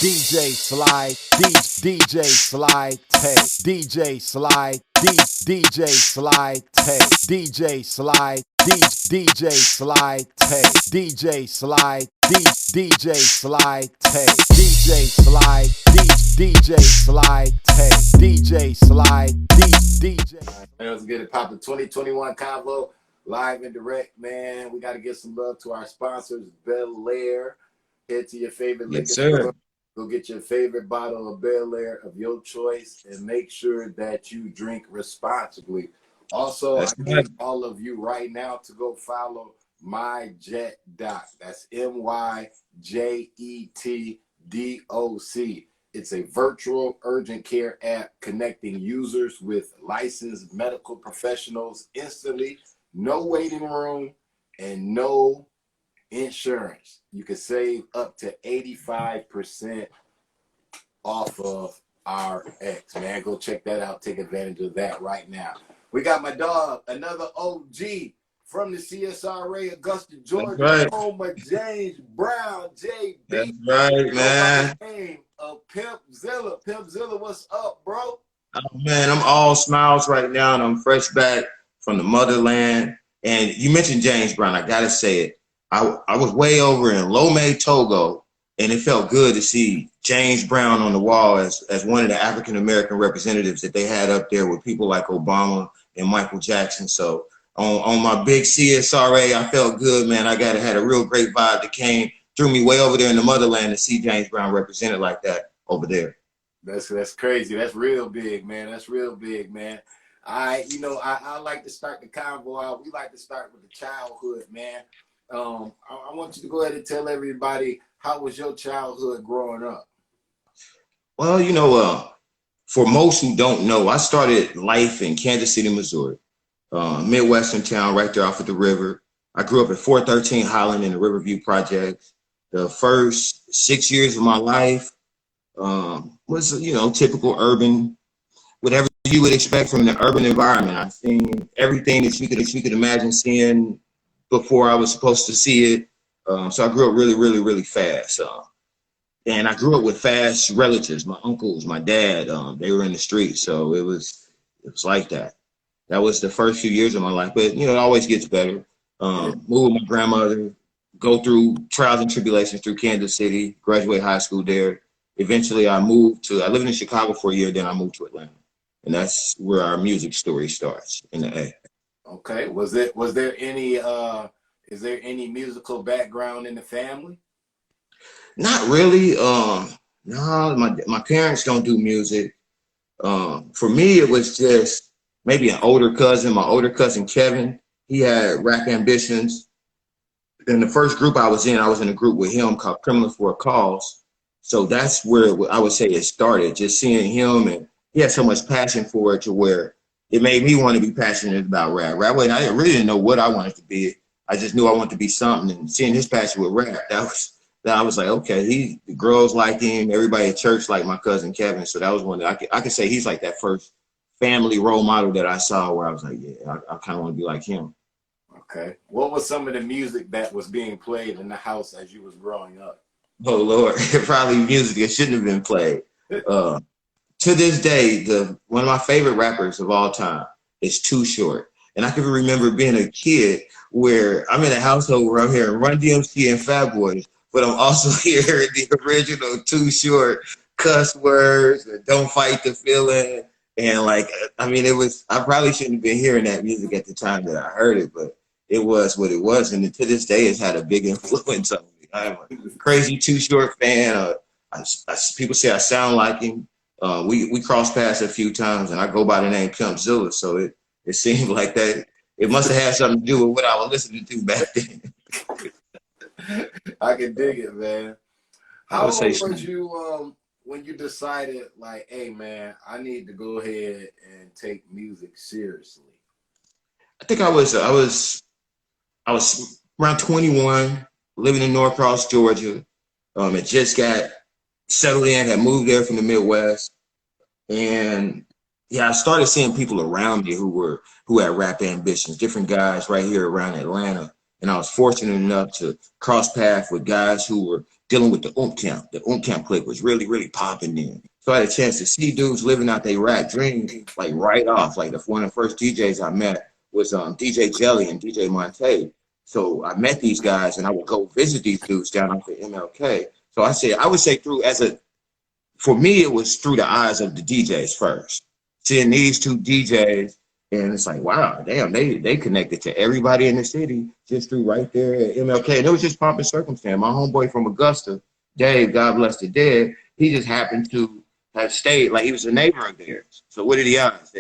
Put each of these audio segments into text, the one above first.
DJ Sly, DJ Sly Tay, DJ Sly, DJ Sly Tay, DJ Sly, DJ Sly Tay, DJ Sly, DJ Sly Tay, DJ Sly, DJ Sly Tay, DJ Sly, DJ. Man, let's get it poppin'. 2021 Convo, live and direct, man. We got to give some love to our sponsors, Bel Air. Head to your favorite liquor store. Go get your favorite bottle of Bel Air of your choice and make sure that you drink responsibly. Also, I need all of you right now to go follow MyJetDoc. That's MyJetDoc. It's a virtual urgent care app connecting users with licensed medical professionals instantly. No waiting room and no insurance. You can save up to 85% off of RX, man. Go check that out. Take advantage of that right now. We got my dog, another OG from the CSRA, Augusta, Georgia, right. Home of James Brown, JB. That's right, man. Name of PimpZilla. PimpZilla, what's up, bro? Oh, man, I'm all smiles right now, and I'm fresh back from the motherland. And you mentioned James Brown. I got to say it. I was way over in Lomé, Togo, and it felt good to see James Brown on the wall as one of the African-American representatives that they had up there with people like Obama and Michael Jackson. So on my big CSRA, I felt good, man. I had a real great vibe that threw me way over there in the motherland to see James Brown represented like that over there. That's crazy. That's real big, man. That's real big, man. I like to start the convo out. We like to start with the childhood, man. I want you to go ahead and tell everybody, how was your childhood growing up? Well, for most who don't know, I started life in Kansas City, Missouri, Midwestern town right there off of the river. I grew up at 413 Highland in the Riverview Project. The first 6 years of my life was, typical urban, whatever you would expect from an urban environment. I've seen everything that you could imagine seeing before I was supposed to see it. So I grew up really, really, really fast. And I grew up with fast relatives, my uncles, my dad, they were in the street. So it was like that. That was the first few years of my life, but it always gets better. Move with my grandmother, go through trials and tribulations through Kansas City, graduate high school there. Eventually I lived in Chicago for a year, then I moved to Atlanta. And that's where our music story starts, in the A. Okay. Was there any is there any musical background in the family? Not really. No, my parents don't do music. For me, it was just maybe an older cousin. My older cousin Kevin, he had rap ambitions. In the first group I was in a group with him called Criminal for a Cause. So that's where I would say it started. Just seeing him, and he had so much passion for it to where it made me want to be passionate about rap. I really didn't know what I wanted to be. I just knew I wanted to be something, and seeing his passion with rap, I was like, okay, the girls like him, everybody at church liked my cousin Kevin. So that was one that I could say he's like that first family role model that I saw where I was like, yeah, I kind of want to be like him. Okay. What was some of the music that was being played in the house as you was growing up? Oh Lord, probably music that shouldn't have been played. To this day, one of my favorite rappers of all time is Too Short. And I can remember being a kid where I'm in a household where I'm hearing Run DMC and Fat Boys, but I'm also hearing the original Too Short cuss words, and Don't Fight the Feeling. And I probably shouldn't have been hearing that music at the time that I heard it, but it was what it was. And to this day, it's had a big influence on me. I'm a crazy Too Short fan. People say I sound like him. We crossed paths a few times, and I go by the name PimpZilla, so it seemed like that. It must have had something to do with what I was listening to back then. I can dig it, man. How old was you when you decided, like, hey, man, I need to go ahead and take music seriously? I think I was around 21, living in Norcross, Georgia. Had just got settled in, had moved there from the Midwest, and I started seeing people around me who had rap ambitions, different guys right here around Atlanta. And I was fortunate enough to cross paths with guys who were dealing with the Camp. The Camp clique was really, really popping then. So I had a chance to see dudes living out their rap dreams, like right off. Like one of the first DJs I met was DJ Jelly and DJ Monte. So I met these guys and I would go visit these dudes down off the MLK. So I would say for me, it was through the eyes of the DJs first. Seeing these two DJs, and it's like, wow, damn, they connected to everybody in the city just through right there at MLK. And it was just pomp and circumstance. My homeboy from Augusta, Dave, God bless the dead, he just happened to have stayed, like he was a neighbor of theirs. So what did he ask?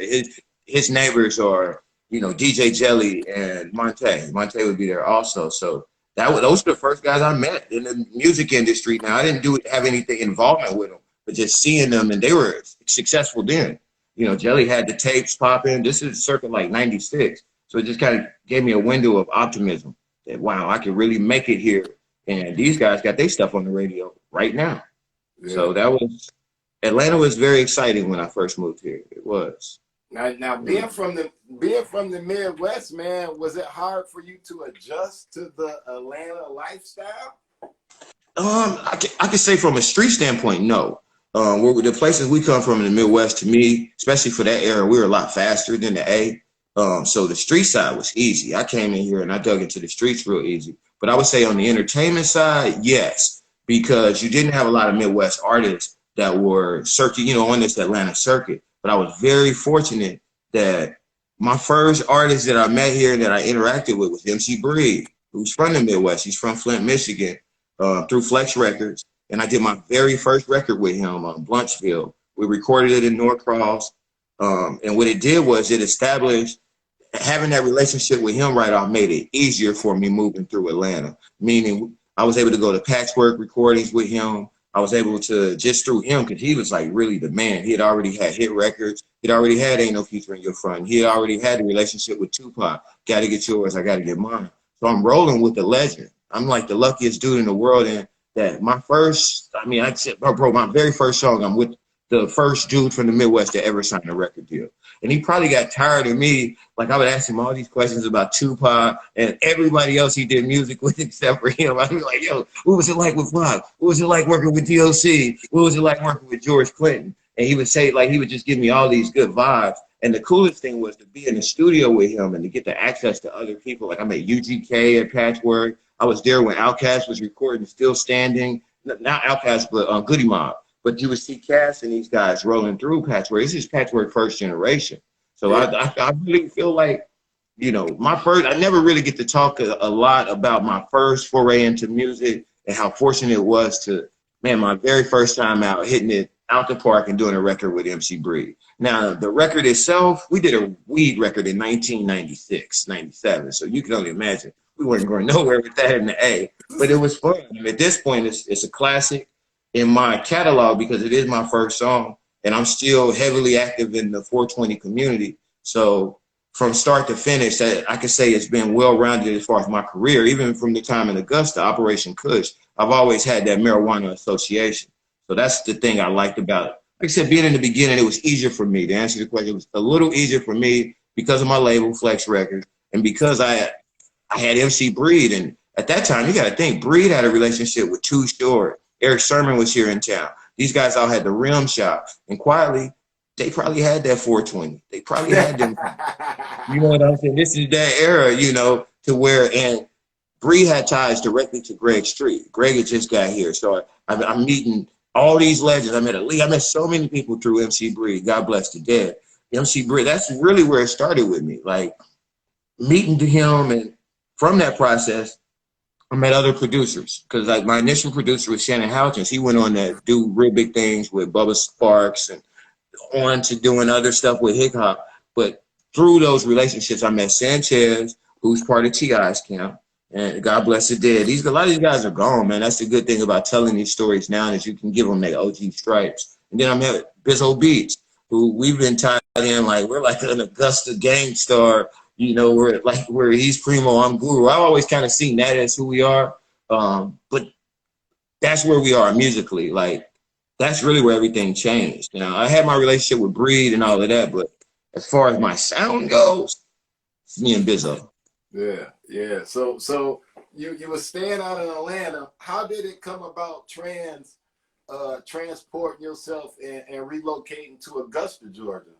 His neighbors are, DJ Jelly and Monte. Monte would be there also. So those were the first guys I met in the music industry. Now, I didn't have anything involvement with them, but just seeing them, and they were successful then. Jelly had the tapes popping. This is circa like 96. So it just kind of gave me a window of optimism that, wow, I could really make it here. And these guys got their stuff on the radio right now. Yeah. So Atlanta was very exciting when I first moved here. It was. Now being from the Midwest, man, was it hard for you to adjust to the Atlanta lifestyle? I could say from a street standpoint, no. The places we come from in the Midwest, to me, especially for that era, we were a lot faster than the A. So the street side was easy. I came in here and I dug into the streets real easy. But I would say on the entertainment side, yes, because you didn't have a lot of Midwest artists that were on this Atlanta circuit. But I was very fortunate that my first artist that I met here and that I interacted with was MC Breed, who's from the Midwest. He's from Flint, Michigan, through Flex Records. And I did my very first record with him on Bluntsville. We recorded it in Norcross. And what it did was it established, having that relationship with him right off made it easier for me moving through Atlanta. Meaning I was able to go to Patchwork recordings with him. I was able to, just through him, because he was like really the man. He had already had hit records. He'd already had Ain't No Future in Your Front. He had already had a relationship with Tupac. Gotta get yours, I gotta get mine. So I'm rolling with the legend. I'm like the luckiest dude in the world. And that my very first song, I'm with the first dude from the Midwest to ever sign a record deal. And he probably got tired of me. Like I would ask him all these questions about Tupac and everybody else he did music with except for him. I'd be like, yo, what was it like with Rock? What was it like working with DOC? What was it like working with George Clinton? And he would say, like, he would just give me all these good vibes. And the coolest thing was to be in the studio with him and to get the access to other people. Like I met UGK at Patchwork. I was there when Outkast was recording Still Standing. Not Outkast, but Goody Mob. But you would see Cass and these guys rolling through Patchwork. This is Patchwork first generation. So yeah. I really feel like, I never really get to talk a lot about my first foray into music and how fortunate it was to, my very first time out, hitting it out the park and doing a record with MC Breed. Now, the record itself, we did a weed record in 1996, 97. So you can only imagine we weren't going nowhere with that in the A. But it was fun. And at this point, it's a classic in my catalog because it is my first song. And I'm still heavily active in the 420 community. So from start to finish, I could say it's been well-rounded as far as my career. Even from the time in Augusta, Operation Kush, I've always had that marijuana association. So that's the thing I liked about it. Like I said, being in the beginning, it was easier for me. To answer the question, it was a little easier for me because of my label, Flex Records, and because I had MC Breed. And at that time, you got to think, Breed had a relationship with Too Short. Eric Sermon was here in town. These guys all had the Rim Shop. And quietly, they probably had that 420. They probably had them. You know what I'm saying? This is that era, to where, and Breed had ties directly to Greg Street. Greg had just got here. So I'm meeting all these legends. I met so many people through MC Breed. God bless the dead. MC Breed, that's really where it started with me. Like meeting to him, and from that process, I met other producers. Because like my initial producer was Shannon Houchins. He went on to do real big things with Bubba Sparks and on to doing other stuff with hip hop. But through those relationships, I met Sanchez, who's part of T.I.'s camp. And God bless the dead. A lot of these guys are gone, man. That's the good thing about telling these stories now is you can give them their OG stripes. And then I met Bizzo Beats, who we've been tied in like we're like an Augusta gang star. Where he's Primo, I'm Guru. I've always kind of seen that as who we are. But that's where we are musically. Like that's really where everything changed. I had my relationship with Breed and all of that, but as far as my sound goes, it's me and Bizzo. Yeah. So you were staying out in Atlanta. How did it come about transporting yourself and relocating to Augusta, Georgia?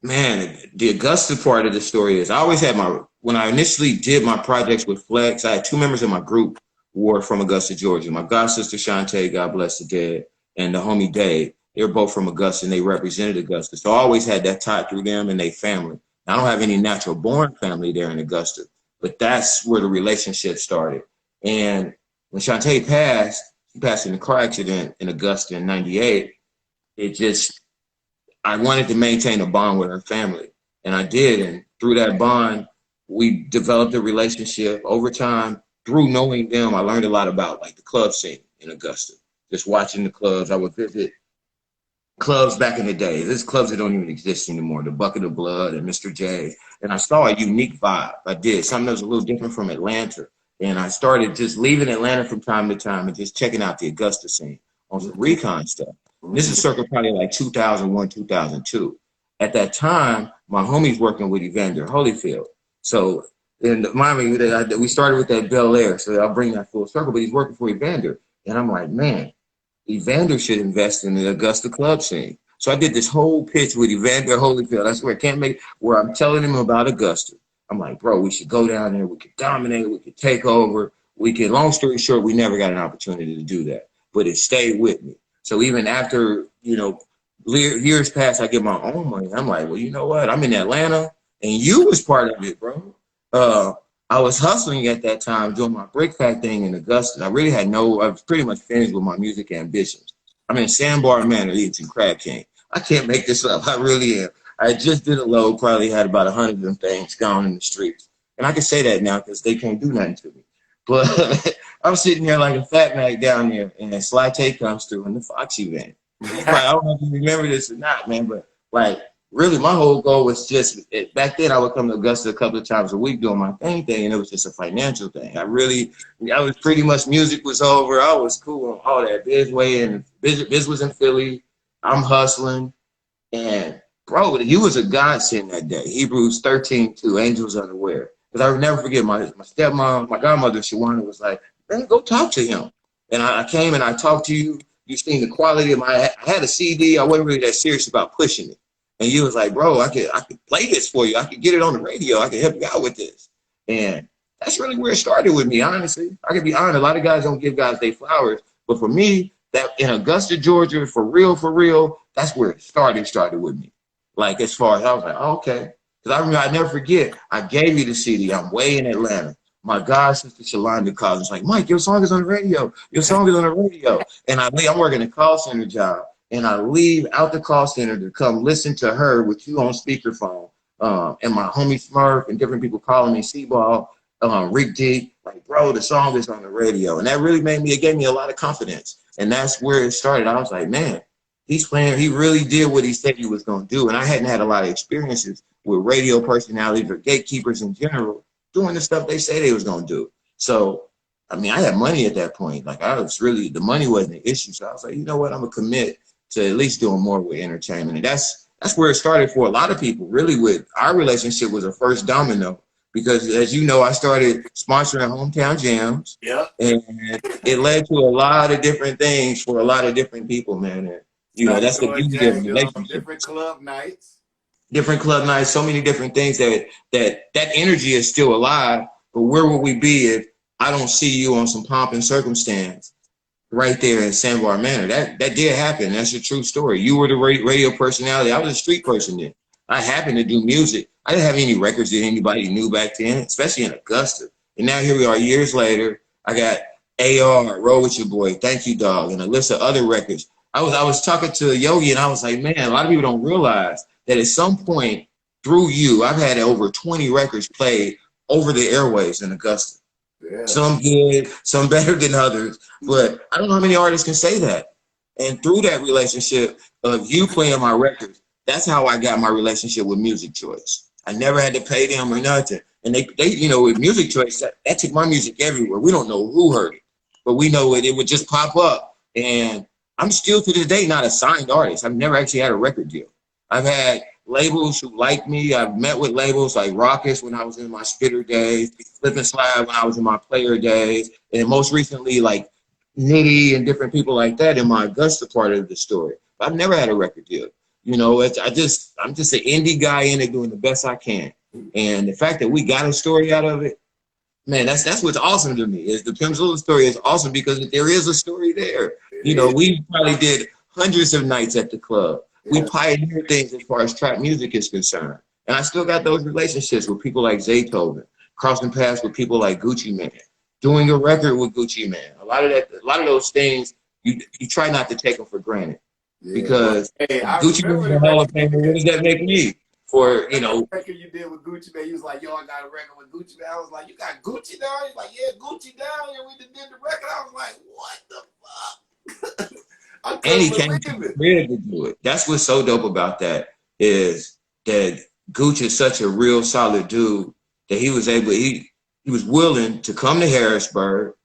Man, the Augusta part of the story is I always had when I initially did my projects with Flex, I had two members of my group who were from Augusta, Georgia. My god sister Shantae, God bless the dead, and the homie Dave. They were both from Augusta and they represented Augusta. So I always had that tie through them and their family. I don't have any natural born family there in Augusta, but that's where the relationship started. And when Shantae passed, she passed in a car accident in Augusta in '98. It just I wanted to maintain a bond with her family, and I did. And through that bond, we developed a relationship over time. Through knowing them, I learned a lot about like the club scene in Augusta. Just watching the clubs, I would visit clubs back in the day. There's clubs that don't even exist anymore. The Bucket of Blood and Mr. J. And I saw a unique vibe. I did something that was a little different from Atlanta. And I started just leaving Atlanta from time to time and just checking out the Augusta scene on some recon stuff. This is circa probably like 2001, 2002. At that time, my homie's working with Evander Holyfield. So in Miami, we started with that Bel Air. So I'll bring that full circle, but he's working for Evander. And I'm like, man, Evander should invest in the Augusta club scene. So I did this whole pitch with Evander Holyfield. I swear, where I'm telling him about Augusta. I'm like, bro, we should go down there. We could dominate. We could take over. Long story short, we never got an opportunity to do that, but it stayed with me. So even after, years passed, I get my own money. I'm like, well, you know what? I'm in Atlanta and you was part of it, bro. I was hustling at that time doing my brick fact thing in Augusta. I was pretty much finished with my music ambitions. I'm in Sandbar Manor eating Crab King. I can't make this up. I really am. I just did a load, probably had about 100 of them things gone in the streets. And I can say that now because they can't do nothing to me. But I'm sitting there like a fat man down there, and Sly Tay comes through in the Foxy van. I don't know if you remember this or not, man, but like really my whole goal was just, back then I would come to Augusta a couple of times a week doing my thing, and it was just a financial thing. I was pretty much, music was over. I was cool on all that. Biz was in Philly. I'm hustling. And bro, you was a godsend that day. Hebrews 13:2, angels unaware. Because I would never forget my stepmom, my godmother, Shawana, was like, man, go talk to him. And I came and I talked to you. You seen the quality of I had a CD. I wasn't really that serious about pushing it. And you was like, bro, I could play this for you. I could get it on the radio. I could help you out with this. And that's really where it started with me, honestly. I can be honest. A lot of guys don't give guys their flowers. But for me, that in Augusta, Georgia, for real, that's where it started with me. Like, as far as I was like, oh, okay. Because I remember, I never forget, I gave you the CD. I'm way in Atlanta. My god sister Shalonda calls and is like, Mike, your song is on the radio. Your song is on the radio. And I'm working a call center job. And I leave out the call center to come listen to her with you on speakerphone. And my homie Smurf and different people calling me C-Ball, Rick D. Like, bro, the song is on the radio. And that really it gave me a lot of confidence. And that's where it started. I was like, man, he really did what he said he was going to do. And I hadn't had a lot of experiences with radio personalities or gatekeepers in general doing the stuff they say they was going to do. So, I mean, I had money at that point. Like, the money wasn't an issue. So I was like, you know what? I'm going to commit to at least doing more with entertainment. And that's where it started for a lot of people. Really, with our relationship was a first domino. Because, as you know, I started sponsoring hometown jams. Yeah. And it led to a lot of different things for a lot of different people, man. And, that's the beauty of relationships. Different club nights. So many different things that energy is still alive. But where would we be if I don't see you on some pomp and circumstance right there in Sandbar Manor? That did happen. That's a true story. You were the radio personality. I was a street person then. I happened to do music. I didn't have any records that anybody knew back then, especially in Augusta. And now here we are years later. I got AR, Roll With Your Boy, Thank You Dog, and a list of other records. I was talking to Yogi and I was like, man, a lot of people don't realize that at some point through you, I've had over 20 records played over the airwaves in Augusta. Yeah. Some good, some better than others. But I don't know how many artists can say that. And through that relationship of you playing my records, that's how I got my relationship with Music Choice. I never had to pay them or nothing. And they with Music Choice, that took my music everywhere. We don't know who heard it, but we know it would just pop up. And I'm still to this day not a signed artist. I've never actually had a record deal. I've had labels who like me. I've met with labels like Raucus when I was in my spitter days, Flip and Slide when I was in my player days, and most recently like Nitty and different people like that in my Augusta part of the story. But I've never had a record deal. You know, I'm just an indie guy in it doing the best I can. And the fact that we got a story out of it, man, that's what's awesome to me. Is the PimpZilla story is awesome because there is a story there. You know, we probably did hundreds of nights at the club. We pioneered things as far as trap music is concerned. And I still got those relationships with people like Zaytoven, crossing paths with people like Gucci Mane, doing a record with Gucci Mane. A lot of those things, you try not to take them for granted. Because Gucci Mane's the Hall of Famer, what does that make me? For, you know, record you did with Gucci Mane, he was like, yo, I got a record with Gucci Mane. I was like, you got Gucci down? He's like, yeah, Gucci down. And we did the record. I was like, what the fuck? And he came to the crib to do it. That's what's so dope about that is that Gucci is such a real solid dude that he was willing to come to Harrisburg,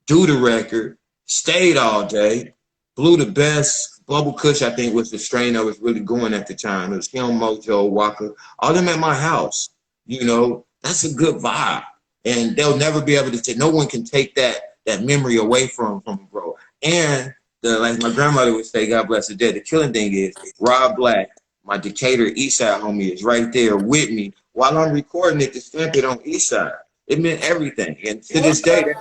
do the record, stayed all day, blew the best. Bubble Kush, I think, was the strain that was really going at the time. It was him, Mojo, Walker, all them at my house. You know, that's a good vibe. And they'll never be able to take, no one can take that memory away from bro. And like my grandmother would say, God bless her dead, the killing thing is Rob Black, my Decatur Eastside homie, is right there with me while I'm recording it to stamp it on Eastside. It meant everything. And to this day,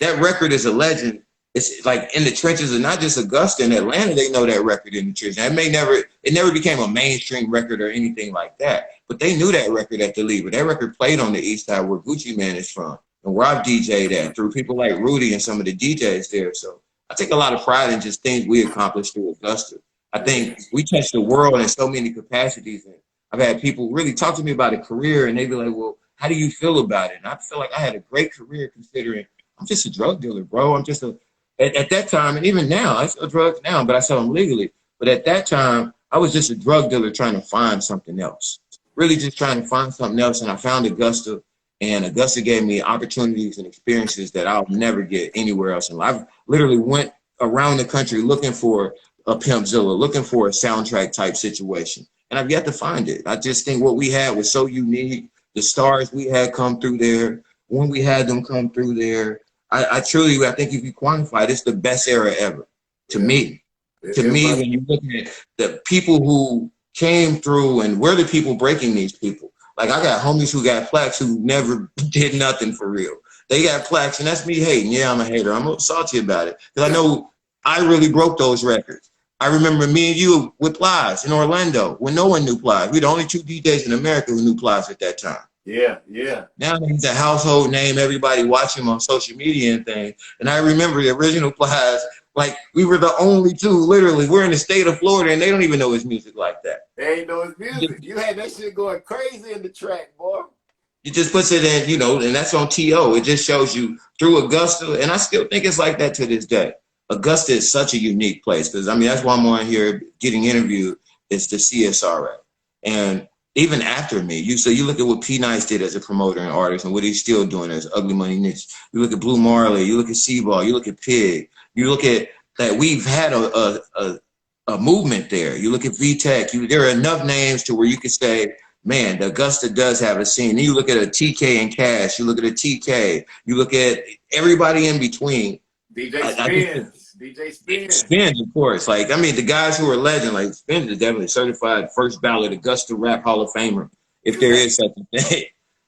that record is a legend. It's like in the trenches of not just Augusta and Atlanta, they know that record in the trenches. It never became a mainstream record or anything like that. But they knew that record at the Lever. That record played on the East Side where Gucci Mane is from. And where I've DJ'd at through people like Rudy and some of the DJs there. So I take a lot of pride in just things we accomplished through Augusta. I think we touched the world in so many capacities. And I've had people really talk to me about a career and they be like, well, how do you feel about it? And I feel like I had a great career considering I'm just a drug dealer, bro. I'm just at that time, and even now, I sell drugs now, but I sell them legally. But at that time, I was just a drug dealer trying to find something else. Really just trying to find something else. And I found Augusta, and Augusta gave me opportunities and experiences that I'll never get anywhere else in life. I've literally went around the country looking for a PimpZilla, looking for a soundtrack type situation. And I've yet to find it. I just think what we had was so unique. The stars we had come through there, when we had them come through there, I truly think if you quantify it, it's the best era ever to me. To me, when you look at the people who came through and we're the people breaking these people. Like I got homies who got plaques who never did nothing for real. They got plaques and that's me hating. Yeah, I'm a hater. I'm a little salty about it because I know I really broke those records. I remember me and you with Plies in Orlando when no one knew Plies. We're the only two DJs in America who knew Plies at that time. Yeah. Now he's a household name. Everybody watch him on social media and things. And I remember the original Plies, like we were the only two, literally. We're in the state of Florida and they don't even know his music like that. They ain't know his music. You had that shit going crazy in the track, boy. It just puts it in, you know, and that's on T.O. It just shows you through Augusta. And I still think it's like that to this day. Augusta is such a unique place because, I mean, that's why I'm on here getting interviewed. It's the CSRA. And even after me, you look at what P Nice did as a promoter and artist and what he's still doing as Ugly Money Niche. You look at Blue Marley, you look at Seaball, you look at Pig, you look at that we've had a movement there. You look at VTech, there are enough names to where you could say, man, the Augusta does have a scene. Then you look at a TK and Cash, you look at a TK, you look at everybody in between. DJ Spins, of course. Like, I mean, the guys who are legend, like Spins is definitely certified first ballot Augusta Rap Hall of Famer, if there is such a thing.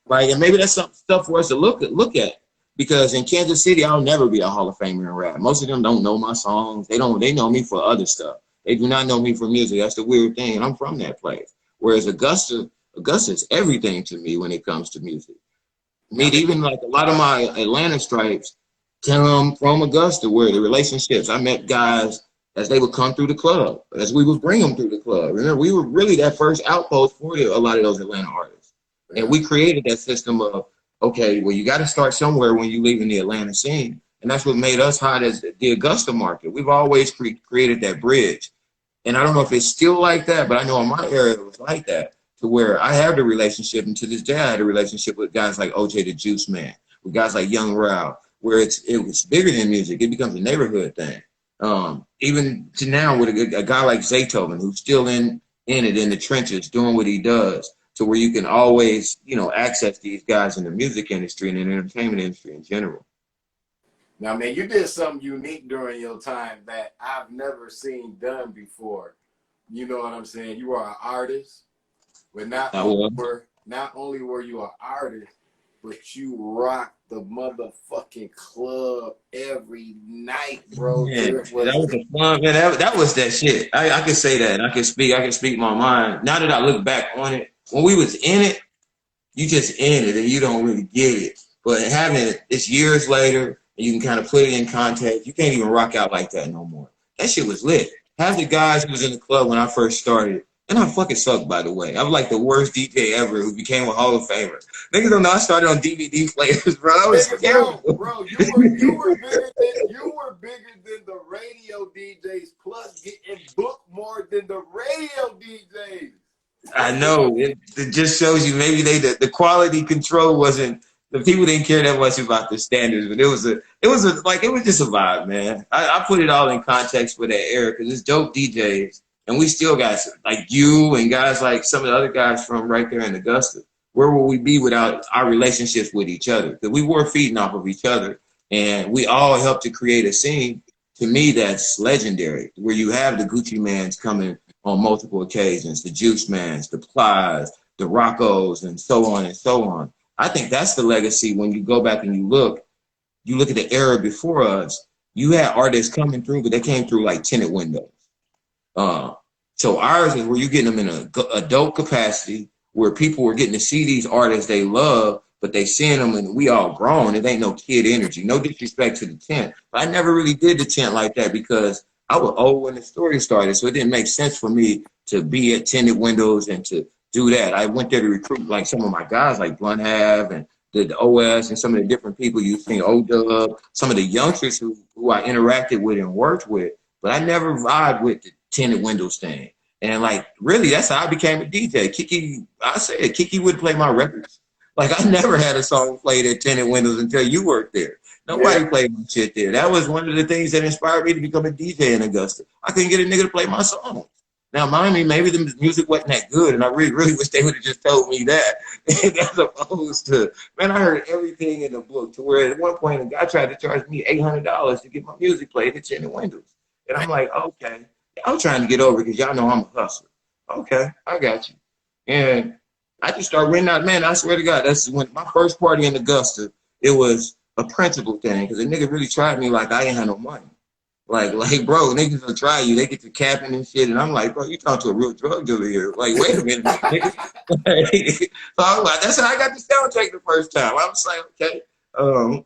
Like, and maybe that's some stuff for us to look at. Because in Kansas City, I'll never be a Hall of Famer in rap. Most of them don't know my songs. They know me for other stuff. They do not know me for music. That's the weird thing. And I'm from that place. Whereas Augusta is everything to me when it comes to music. I mean, even like a lot of my Atlanta stripes come from Augusta, where the relationships, I met guys as they would come through the club, as we would bring them through the club. Remember, we were really that first outpost for a lot of those Atlanta artists. And we created that system of, okay, well, you got to start somewhere when you leave in the Atlanta scene. And that's what made us hot as the Augusta market. We've always created that bridge. And I don't know if it's still like that, but I know in my area it was like that, to where I have the relationship, and to this day I had a relationship with guys like OJ the Juice Man, with guys like Young Rao, where it was bigger than music. It becomes a neighborhood thing. Even to now with a guy like Zaytoven, who's still in in it in the trenches doing what he does, to where you can always, you know, access these guys in the music industry and in the entertainment industry in general. Now, man, you did something unique during your time that I've never seen done before. You know what I'm saying? You are an artist, but not only were you an artist, but you rocked the motherfucking club every night, bro. Yeah, that was the fun, man. That was that shit. I can say that. I can speak my mind. Now that I look back on it, when we was in it, you just in it and you don't really get it. But having it, it's years later, and you can kind of put it in context. You can't even rock out like that no more. That shit was lit. Half the guys who was in the club when I first started, and I fucking sucked, by the way. I was like the worst DJ ever who became a Hall of Famer. Niggas don't know I started on DVD players, bro. I was terrible. Bro, you were bigger than the radio DJs, plus getting booked more than the radio DJs. I know. It just shows you maybe the quality control wasn't, the people didn't care that much about the standards, but it was just a vibe, man. I put it all in context for that era because it's dope DJs, and we still got like you and guys like some of the other guys from right there in Augusta. Where would we be without our relationships with each other? Because we were feeding off of each other, and we all helped to create a scene. To me, that's legendary. Where you have the Gucci Mans coming on multiple occasions, the Juice Mans, the Plies, the Roccos, and so on and so on. I think that's the legacy. When you go back and you look at the era before us, you had artists coming through, but they came through like tinted windows. So ours is where you're getting them in a dope capacity, where people were getting to see these artists they love, but they seeing them and we all grown. It ain't no kid energy. No disrespect to the tent. But I never really did the tent like that because I was old when the story started. So it didn't make sense for me to be at tinted windows and to do that. I went there to recruit like some of my guys like Blunt Have and the OS and some of the different people you've seen, O-Dub, some of the youngsters who I interacted with and worked with. But I never vibed with the tinted windows thing. And like, really, that's how I became a DJ. Kiki would play my records. Like, I never had a song played at tinted windows until you worked there. Nobody played my shit there. That was one of the things that inspired me to become a DJ in Augusta. I couldn't get a nigga to play my songs. Now, mind me, maybe the music wasn't that good, and I really, really wish they would have just told me that. As opposed to, man, I heard everything in the book to where at one point a guy tried to charge me $800 to get my music played at tinted windows. And I'm like, okay. I'm trying to get over because y'all know I'm a hustler. Okay, I got you. And I just started renting out. Man, I swear to God, that's when my first party in Augusta, it was a principal thing because the nigga really tried me like I ain't had no money. Like, bro, niggas will try you. They get to capping and shit. And I'm like, bro, you talking to a real drug dealer here. Like, wait a minute, nigga. So I was like, that's how I got the soundtrack the first time. I was like, okay.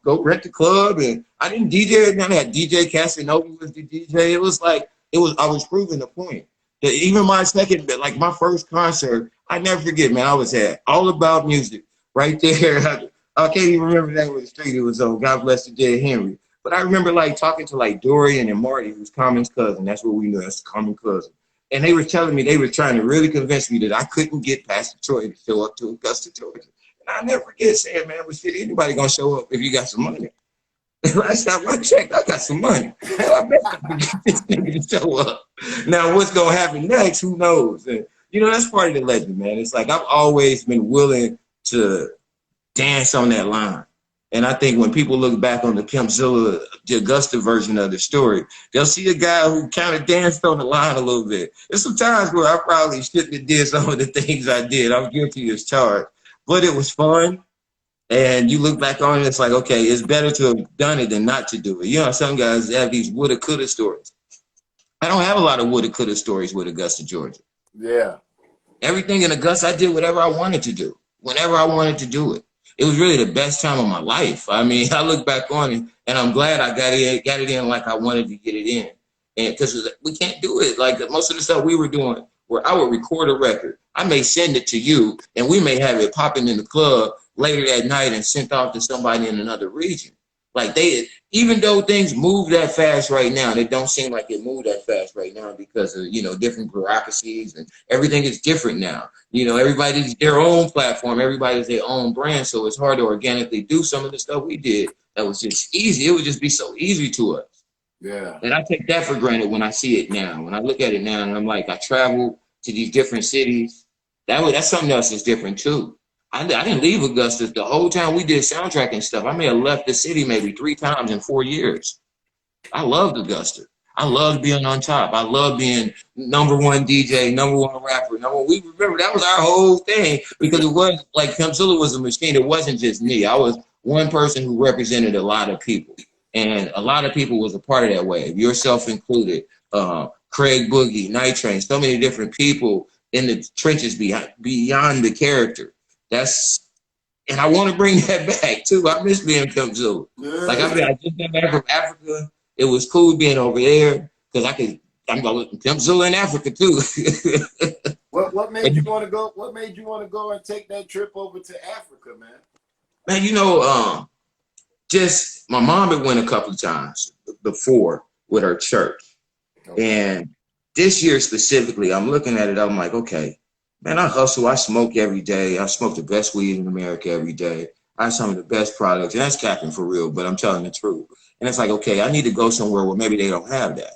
Go rent the club, and I didn't DJ. And I had DJ Casanova was the DJ. It was like I was proving the point that even my first concert, I never forget, man. I was at All About Music right there. I can't even remember that was the street it was on. God bless the dead Henry. But I remember like talking to like Dorian and Marty, who's Common's cousin. That's what we knew. That's Common cousin. And they were telling me, they were trying to really convince me that I couldn't get past Detroit to show up to Augusta, Georgia. I never forget saying, man, well, shit, anybody gonna show up if you got some money. Last time I checked, I got some money. Hell, I bet I can get this nigga to show up. Now, what's gonna happen next? Who knows? And you know, that's part of the legend, man. It's like I've always been willing to dance on that line. And I think when people look back on the PimpZilla, the Augusta version of the story, they'll see a guy who kind of danced on the line a little bit. There's some times where I probably shouldn't have did some of the things I did. I'm guilty as charged. But it was fun, and you look back on it, it's like, okay, it's better to have done it than not to do it. You know, some guys have these woulda, coulda stories. I don't have a lot of woulda, coulda stories with Augusta, Georgia. Yeah. Everything in Augusta, I did whatever I wanted to do, whenever I wanted to do it. It was really the best time of my life. I mean, I look back on it, and I'm glad I got it in like I wanted to get it in. And because we can't do it. Like most of the stuff we were doing, where I would record a record. I may send it to you, and we may have it popping in the club later that night and sent off to somebody in another region. Like even though things move that fast right now, they don't seem like it moved that fast right now because of, you know, different bureaucracies and everything is different now. You know, everybody's their own platform, everybody's their own brand, so it's hard to organically do some of the stuff we did that was just easy. It would just be so easy to us. Yeah. And I take that for granted when I see it now. When I look at it now and I'm like, I traveled to these different cities. That's something else that's different too. I didn't leave Augusta the whole time we did soundtrack and stuff. I may have left the city maybe 3 times in 4 years. I loved Augusta. I loved being on top. I loved being #1 DJ, #1 rapper. We remember that was our whole thing because it was like PimpZilla was a machine. It wasn't just me. I was one person who represented a lot of people, and a lot of people was a part of that wave, yourself included. Craig Boogie, Night Train, so many different people in the trenches beyond the character. And I want to bring that back too. I miss being PimpZilla. Like I just got back from Africa. It was cool being over there because I'm going to PimpZilla in Africa too. What made you want to go? What made you want to go and take that trip over to Africa, man? Man, you know, just my mom had went a couple of times before with her church. Okay. And this year specifically, I'm looking at it, I'm like, okay, man, I hustle, I smoke every day. I smoke the best weed in America every day. I have some of the best products, and that's capping for real, but I'm telling the truth. And it's like, okay, I need to go somewhere where maybe they don't have that.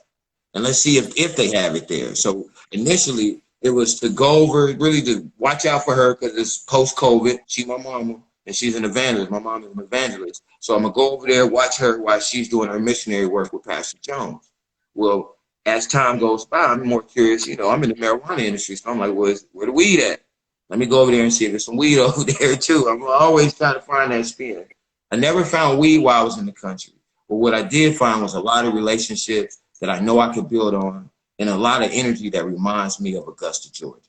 And let's see if they have it there. So initially, it was to go over, really to watch out for her because it's post-COVID. She's my mama, and she's an evangelist. My mom is an evangelist. So I'm going to go over there, watch her while she's doing her missionary work with Pastor Jones. Well, as time goes by, I'm more curious. You know, I'm in the marijuana industry, so I'm like, well, where the weed at? Let me go over there and see if there's some weed over there, too. I'm always trying to find that spin. I never found weed while I was in the country. But what I did find was a lot of relationships that I know I could build on and a lot of energy that reminds me of Augusta, Georgia.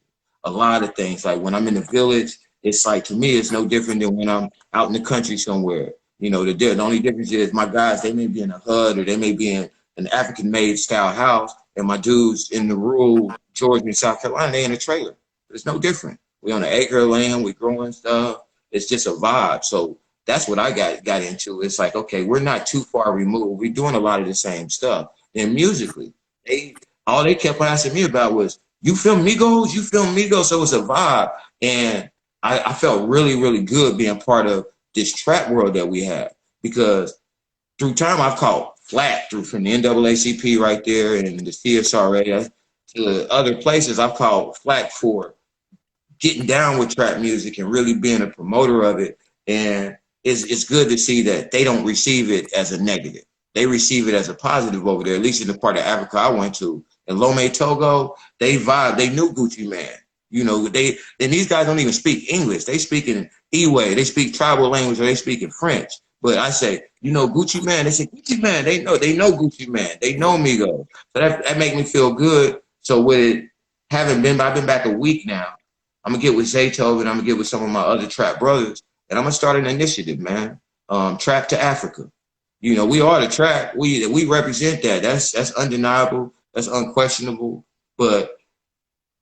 A lot of things. Like when I'm in the village, it's like, to me, it's no different than when I'm out in the country somewhere. You know, the only difference is my guys, they may be in a HUD or they may be in an African-made style house, and my dudes in the rural Georgia and South Carolina, they in a trailer. It's no different. We on an acre of land, we growing stuff. It's just a vibe. So that's what I got into. It's like, okay, we're not too far removed. We're doing a lot of the same stuff. And musically, all they kept asking me about was, you film Migos? You film Migos? So it's a vibe. And I felt really, really good being part of this trap world that we have, because through time I've caught flack from the NAACP right there and the CSRA to other places. I've caught flack for getting down with trap music and really being a promoter of it. And it's good to see that they don't receive it as a negative. They receive it as a positive over there, at least in the part of Africa I went to. In Lomé, Togo, they vibe. They knew Gucci Man. You know, and these guys don't even speak English. They speak in Iwe. They speak tribal language, or they speak in French. But I say, you know, Gucci Man. They say, Gucci Man. They know Gucci Man. They know Migo. So that make me feel good. So with it having been, I've been back a week now. I'm gonna get with Zaytoven. I'm gonna get with some of my other trap brothers, and I'm gonna start an initiative, man. Trap to Africa. You know, we are the trap. We represent that. That's undeniable. That's unquestionable. But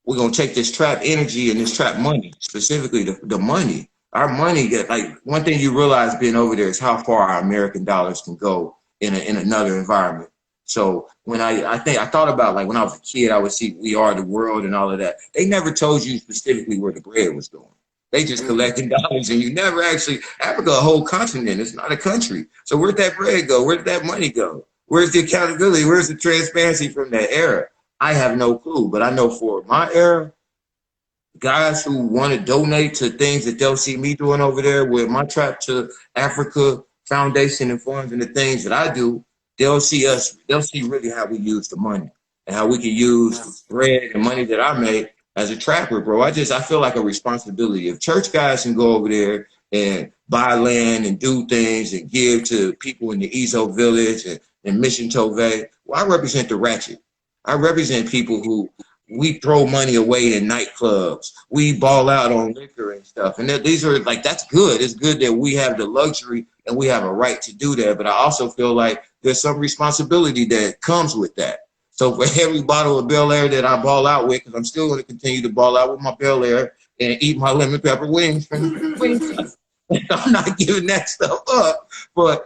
we're gonna take this trap energy and this trap money, specifically the money. Our money, like one thing you realize being over there is how far our American dollars can go in another environment. So when I thought about, like, when I was a kid, I would see We Are the World and all of that. They never told you specifically where the bread was going. They just collecting dollars, and you never actually, Africa, a whole continent, it's not a country. So where'd that bread go? Where'd that money go? Where's the accountability? Where's the transparency from that era? I have no clue, but I know for my era, guys who want to donate to things that they'll see me doing over there with my Trap to Africa Foundation and funds and the things that I do, they'll see really how we use the money and how we can use bread and money that I make as a trapper, bro. I feel like a responsibility. If church guys can go over there and buy land and do things and give to people in the Ezo village and Mission Tove, well, I represent the ratchet. I represent people who we throw money away in nightclubs. We ball out on liquor and stuff. And these are like, that's good. It's good that we have the luxury and we have a right to do that. But I also feel like there's some responsibility that comes with that. So for every bottle of Bel Air that I ball out with, because I'm still going to continue to ball out with my Bel Air and eat my lemon pepper wings from Wings. I'm not giving that stuff up. But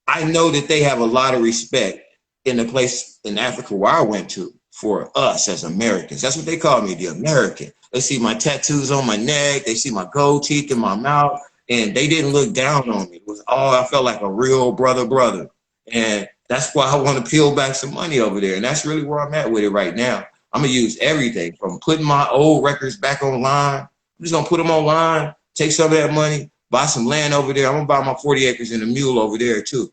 I know that they have a lot of respect in the place in Africa where I went to for us as Americans. That's what they call me, the American. They see my tattoos on my neck. They see my gold teeth in my mouth. And they didn't look down on me. It was all, I felt like a real brother. And that's why I want to peel back some money over there. And that's really where I'm at with it right now. I'm gonna use everything from putting my old records back online. I'm just gonna put them online, take some of that money, buy some land over there. I'm gonna buy my 40 acres and a mule over there too.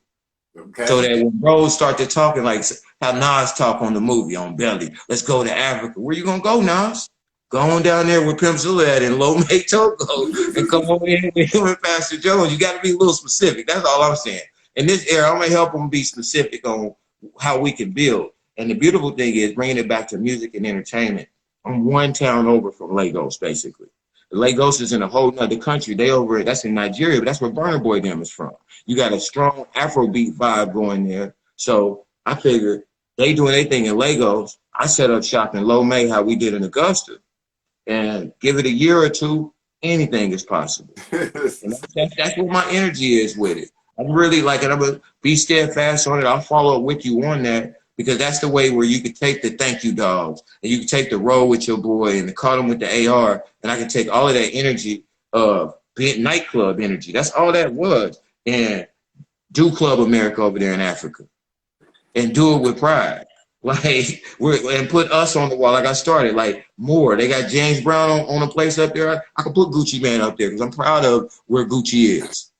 Okay. So that when bros start to talking like how Nas talk on the movie on Belly, let's go to Africa. Where you gonna go, Nas? Go on down there with PimpZilla at in Lomé, Togo, and come over here with him and Pastor Jones. You got to be a little specific. That's all I'm saying. In this era, I'm gonna help them be specific on how we can build. And the beautiful thing is bringing it back to music and entertainment. I'm one town over from Lagos, basically. Lagos is in a whole nother country. They over, that's in Nigeria, but that's where Burna Boy them is from. You got a strong Afrobeat vibe going there. So I figured they doing their thing in Lagos. I set up shop in Lomé, how we did in Augusta. And give it a year or two, anything is possible. And that's what my energy is with it. I'm really like, and I'm going to be steadfast on it. I'll follow up with you on that because that's the way where you can take the thank you dogs and you can take the roll with your boy and call them with the AR. And I can take all of that energy of being nightclub energy. That's all that was. And do Club America over there in Africa and do it with pride. Like, and put us on the wall like I started, like more. They got James Brown on a place up there. I can put Gucci Man up there because I'm proud of where Gucci is.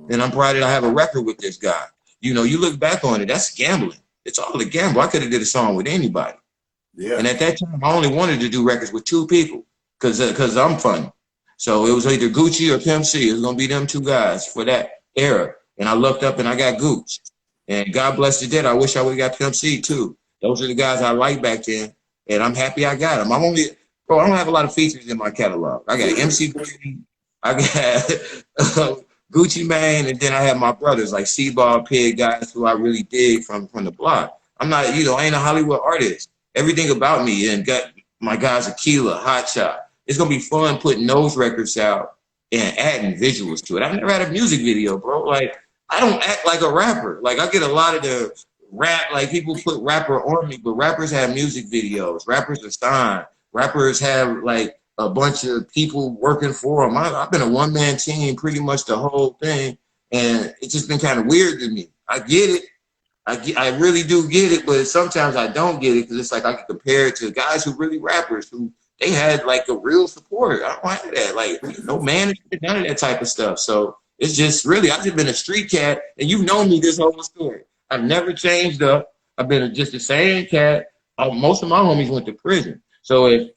And I'm proud that I have a record with this guy. You know, you look back on it, that's gambling. It's all a gamble. I could have did a song with anybody. Yeah. And at that time, I only wanted to do records with two people because I'm funny. So it was either Gucci or Pimp C. It was going to be them two guys for that era. And I looked up and I got Gucci. And God bless the dead. I wish I would have got Pimp C too. Those are the guys I liked back then, and I'm happy I got them. I don't have a lot of features in my catalog. I got MC Brady, I got Gucci Mane, and then I have my brothers like C-Ball, Pig, guys who I really dig from the block. I'm not, I ain't a Hollywood artist. Everything about me, and got my guys Aquila, Hot Shot. It's gonna be fun putting those records out and adding visuals to it. I've never had a music video, bro. Like, I don't act like a rapper. Like, I get a lot of the rap, like people put rapper on me, but rappers have music videos. Rappers are signed. Rappers have like a bunch of people working for them. I've been a one-man team pretty much the whole thing, and it's just been kind of weird to me. I get it. I really do get it, but sometimes I don't get it because it's like I can compare it to guys who really rappers who they had like a real support. I don't have that, like no management, none of that type of stuff. So it's just really, I've just been a street cat, and you've known me this whole story. I've never changed up. I've been just the same cat. Most of my homies went to prison. So if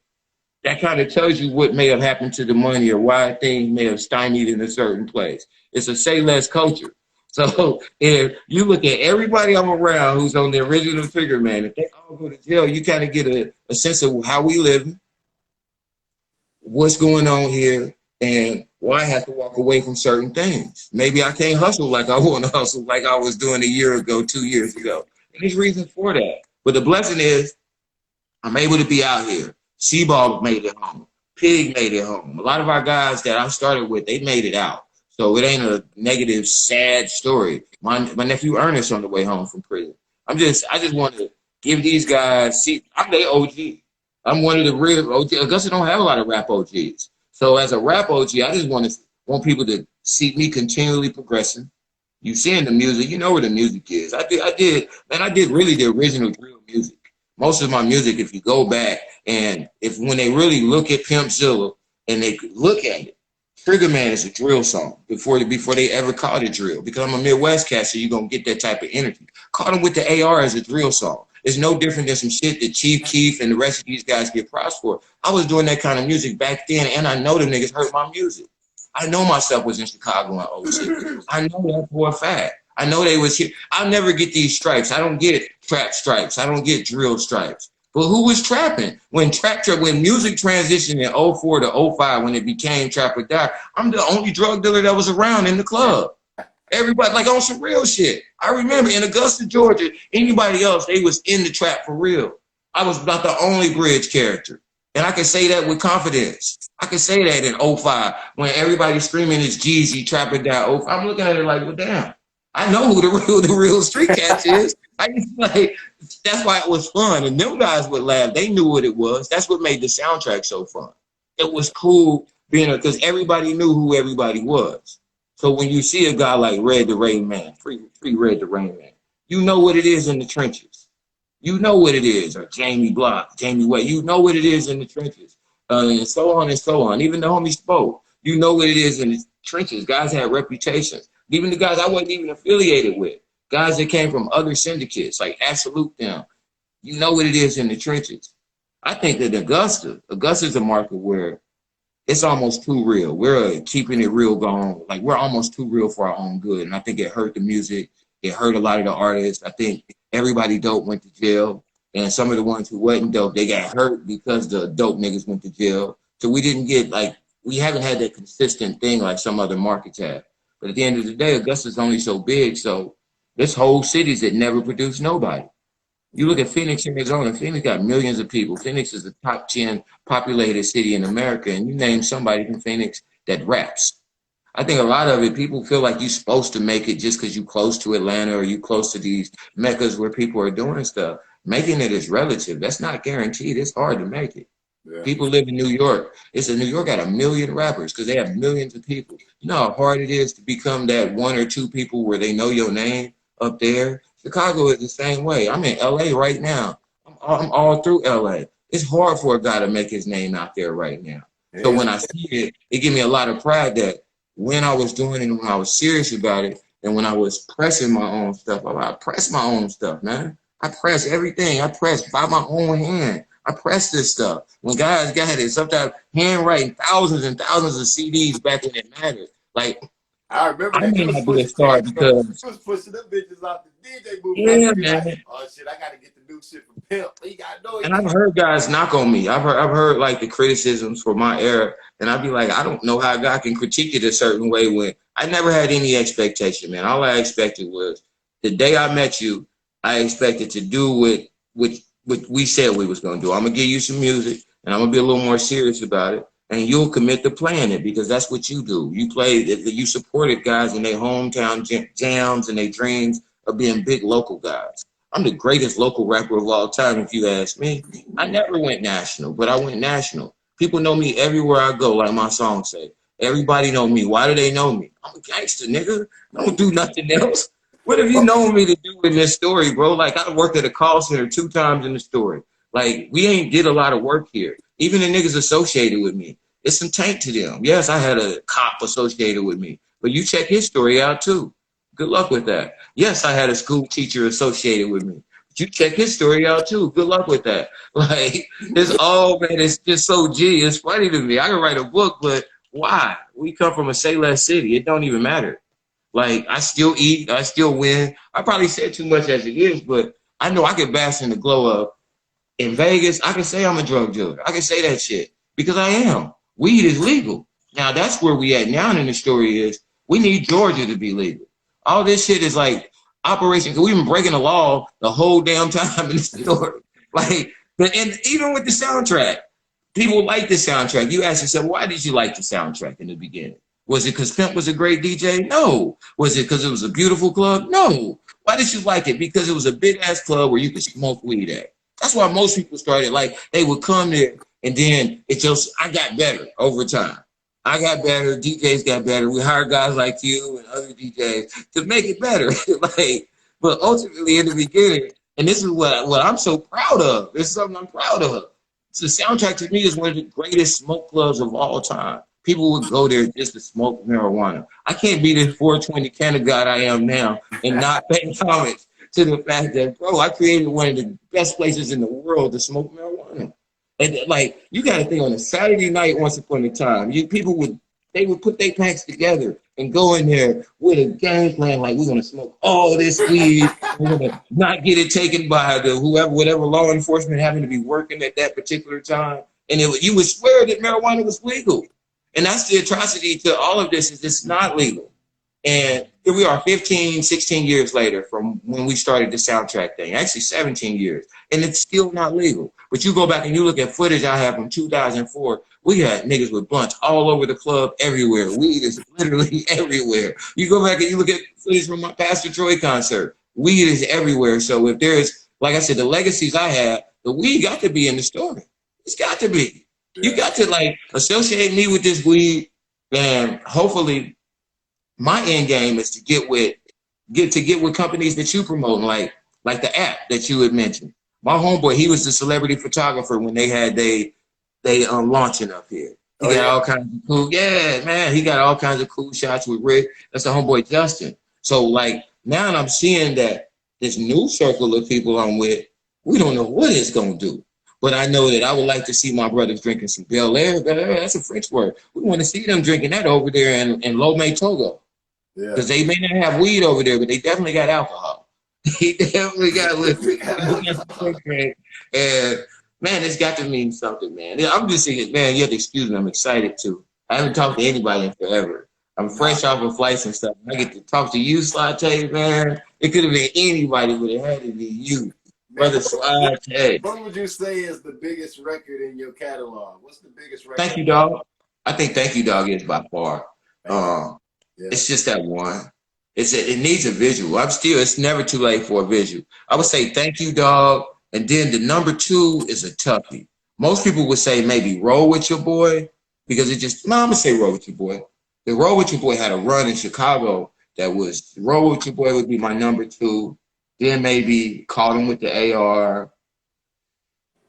that kind of tells you what may have happened to the money or why things may have stymied in a certain place. It's a say less culture. So if you look at everybody I'm around who's on the original Trigger Man, if they all go to jail, you kind of get a sense of how we live, what's going on here, and why I have to walk away from certain things. Maybe I can't hustle like I want to hustle like I was doing a year ago, 2 years ago. And there's reasons for that. But the blessing is I'm able to be out here. C-Ball made it home. Pig made it home. A lot of our guys that I started with, they made it out. So it ain't a negative, sad story. My nephew Ernest on the way home from prison. I just want to give these guys, I'm their OG. I'm one of the real OG. Augusta don't have a lot of rap OGs. So as a rap OG, I just want people to see me continually progressing. You seeing the music, you know where the music is. I did really the original drill music. Most of my music, if you go back and when they really look at PimpZilla and they look at it, Trigger Man is a drill song before they ever called it drill. Because I'm a Midwest cat, so you're gonna get that type of energy. Call them with the AR as a drill song. It's no different than some shit that Chief Keef and the rest of these guys get props for. I was doing that kind of music back then, and I know them niggas hurt my music. I know myself was in Chicago in 06. I know that for a fact. I know they was here. I'll never get these stripes. I don't get trap stripes. I don't get drill stripes. But who was trapping? When music transitioned in 04 to 05, when it became Trap or Die, I'm the only drug dealer that was around in the club. Everybody, like on some real shit. I remember in Augusta, Georgia, anybody else, they was in the trap for real. I was about the only bridge character. And I can say that with confidence. I can say that in 05, when everybody's screaming it's Jeezy, Trap or Die. I'm looking at it like, well, damn. I know who the real street cats is. That's why it was fun. And them guys would laugh. They knew what it was. That's what made the soundtrack so fun. It was cool because everybody knew who everybody was. So when you see a guy like Red the Rain Man, free Red the Rain Man, you know what it is in the trenches. You know what it is, or Jamie Block, Jamie Way. You know what it is in the trenches, and so on and so on. Even the homie spoke. You know what it is in the trenches. Guys had reputations. Even the guys I wasn't even affiliated with, guys that came from other syndicates, like Absolute them. You know what it is in the trenches. I think that Augusta's a market where it's almost too real. We're keeping it real going. Like, we're almost too real for our own good. And I think it hurt the music. It hurt a lot of the artists. I think everybody dope went to jail. And some of the ones who wasn't dope, they got hurt because the dope niggas went to jail. So we didn't get, like, we haven't had that consistent thing like some other markets have. But at the end of the day, Augusta's only so big. So there's whole cities that never produce nobody. You look at Phoenix, Arizona. Phoenix got millions of people. Phoenix is the top 10 populated city in America, and you name somebody from Phoenix that raps. I think a lot of it, people feel like you're supposed to make it just because you're close to Atlanta or you close to these meccas where people are doing stuff. Making it is relative. That's not guaranteed. It's hard to make it. Yeah. People live in New York. New York got 1 million rappers because they have millions of people. You know how hard it is to become that one or two people where they know your name up there? Chicago is the same way. I'm in LA right now. I'm all through LA. It's hard for a guy to make his name out there right now. Yeah. So when I see it, it gives me a lot of pride that when I was doing it and when I was serious about it and when I was pressing my own stuff, I press my own stuff, man. I press everything. I press by my own hand. I press this stuff. When guys got it, sometimes handwriting thousands and thousands of CDs back when it mattered. Like, I remember that. I may not be a star because you was pushing them bitches out the DJ booth. Yeah, man. Like, oh shit, I gotta get the new shit from Pimp. You gotta know it. And I've heard guys knock on me. I've heard like the criticisms for my era, and I'd be like, I don't know how a guy can critique it a certain way when I never had any expectation, man. All I expected was the day I met you, I expected to do what we said we was gonna do. I'm gonna give you some music, and I'm gonna be a little more serious about it. And you'll commit to playing it because that's what you do. You you supported guys in their hometown jams and their dreams of being big local guys. I'm the greatest local rapper of all time, if you ask me. I never went national, but I went national. People know me everywhere I go, like my song say. Everybody know me. Why do they know me? I'm a gangster, nigga. I don't do nothing else. What have you known me to do in this story, bro? Like, I worked at a call center 2 times in the story. Like, we ain't did a lot of work here. Even the niggas associated with me, it's some taint to them. Yes, I had a cop associated with me, but you check his story out too. Good luck with that. Yes, I had a school teacher associated with me, but you check his story out too. Good luck with that. Like, man, it's just so G. It's funny to me. I can write a book, but why? We come from a say less city. It don't even matter. Like, I still eat, I still win. I probably said too much as it is, but I know I can bask in the glow of in Vegas. I can say I'm a drug dealer. I can say that shit because I am. Weed is legal. Now that's where we at now in the story is we need Georgia to be legal. All this shit is like operation. We've been breaking the law the whole damn time in the story. Like, and even with the soundtrack, people like the soundtrack. You ask yourself, why did you like the soundtrack in the beginning? Was it because Pimp was a great DJ? No. Was it because it was a beautiful club? No. Why did you like it? Because it was a big ass club where you could smoke weed at. That's why most people started, like, they would come there and then I got better over time. I got better, DJs got better. We hired guys like you and other DJs to make it better. Like, but ultimately in the beginning, and this is what I'm so proud of. This is something I'm proud of. So the soundtrack to me is one of the greatest smoke clubs of all time. People would go there just to smoke marijuana. I can't be this 420 kind of god I am now and not pay homage to the fact that, bro, I created one of the best places in the world to smoke marijuana. And like, you got to think on a Saturday night, once upon a time, they would put their packs together and go in there with a game plan, like, we're going to smoke all this weed. We're going to not get it taken by whatever law enforcement having to be working at that particular time. And you would swear that marijuana was legal. And that's the atrocity to all of this, is it's not legal. And here we are 15, 16 years later from when we started the soundtrack thing, actually 17 years, and it's still not legal. But you go back and you look at footage I have from 2004, we had niggas with blunts all over the club everywhere. Weed is literally everywhere. You go back and you look at footage from my Pastor Troy concert, weed is everywhere. So if there's, like I said, the legacies I had, the weed got to be in the story. It's got to be. You got to, like, associate me with this weed, and hopefully my end game is to get with companies that you promote, like the app that you had mentioned. My homeboy, he was the celebrity photographer when they had they launching up here. He got all kinds of cool, yeah, man. He got all kinds of cool shots with Rick. That's the homeboy Justin. So like now I'm seeing that this new circle of people I'm with, we don't know what it's gonna do. But I know that I would like to see my brothers drinking some Bel Air. Bel Air, that's a French word. We want to see them drinking that over there in Lomé, Togo. Because they may not have weed over there, but they definitely got alcohol. He definitely got liquor. And man, it's got to mean something, man. I'm just saying, man, you have to excuse me. I'm excited too. I haven't talked to anybody in forever. I'm fresh off of flights and stuff. I get to talk to you, Sly Tay, man. It could have been anybody, but it had to be you, brother Sly Tay. What would you say is the biggest record in your catalog? What's the biggest record? Thank You, Dog. I think Thank You, Dog is by far. It's just that one. It needs a visual. It's never too late for a visual. I would say Thank You, Dog. And then the number 2 is a toughie. Most people would say maybe Roll With Your Boy, because I'm going to say Roll With Your Boy. The Roll With Your Boy had a run in Chicago that was, Roll With Your Boy would be my number 2. Then maybe Caught Him With the AR.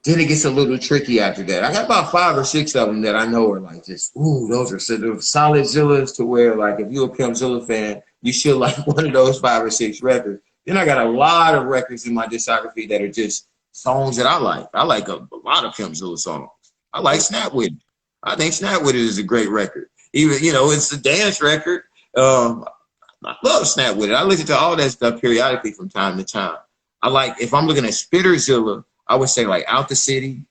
Then it gets a little tricky after that. I got about 5 or 6 of them that I know are like just, ooh, those are solid Zillas to where like if you're a PimpZilla fan, you should like one of those 5 or 6 records. Then I got a lot of records in my discography that are just songs that I like. I like a lot of PimpZilla songs. I like Snap With It. I think Snap With It is a great record. Even, it's a dance record. I love Snap With It. I listen to all that stuff periodically from time to time. I like, if I'm looking at SpitterZilla, I would say like Out the City.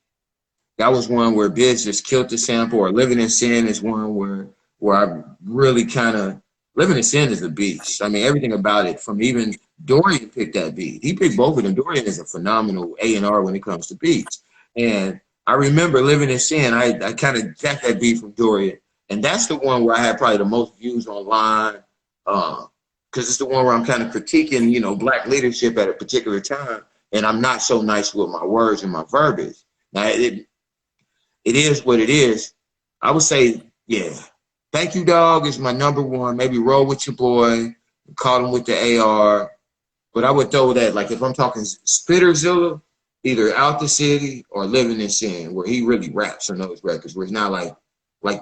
That was one where Biz just killed the sample. Or Living in Sin is one where I really kind of, Living in Sin is a beast. I mean, everything about it, from even Dorian picked that beat. He picked both of them. Dorian is a phenomenal A&R when it comes to beats. And I remember Living in Sin, I kind of jacked that beat from Dorian. And that's the one where I had probably the most views online, because it's the one where I'm kind of critiquing, black leadership at a particular time. And I'm not so nice with my words and my verbiage. Now, it is what it is. I would say, yeah, Thank You, Dog is my number 1. Maybe Roll With Your Boy, Caught Him With the AR. But I would throw that, like if I'm talking SpitterZilla, either Out the City or Living in Sin, where he really raps on those records, where it's not like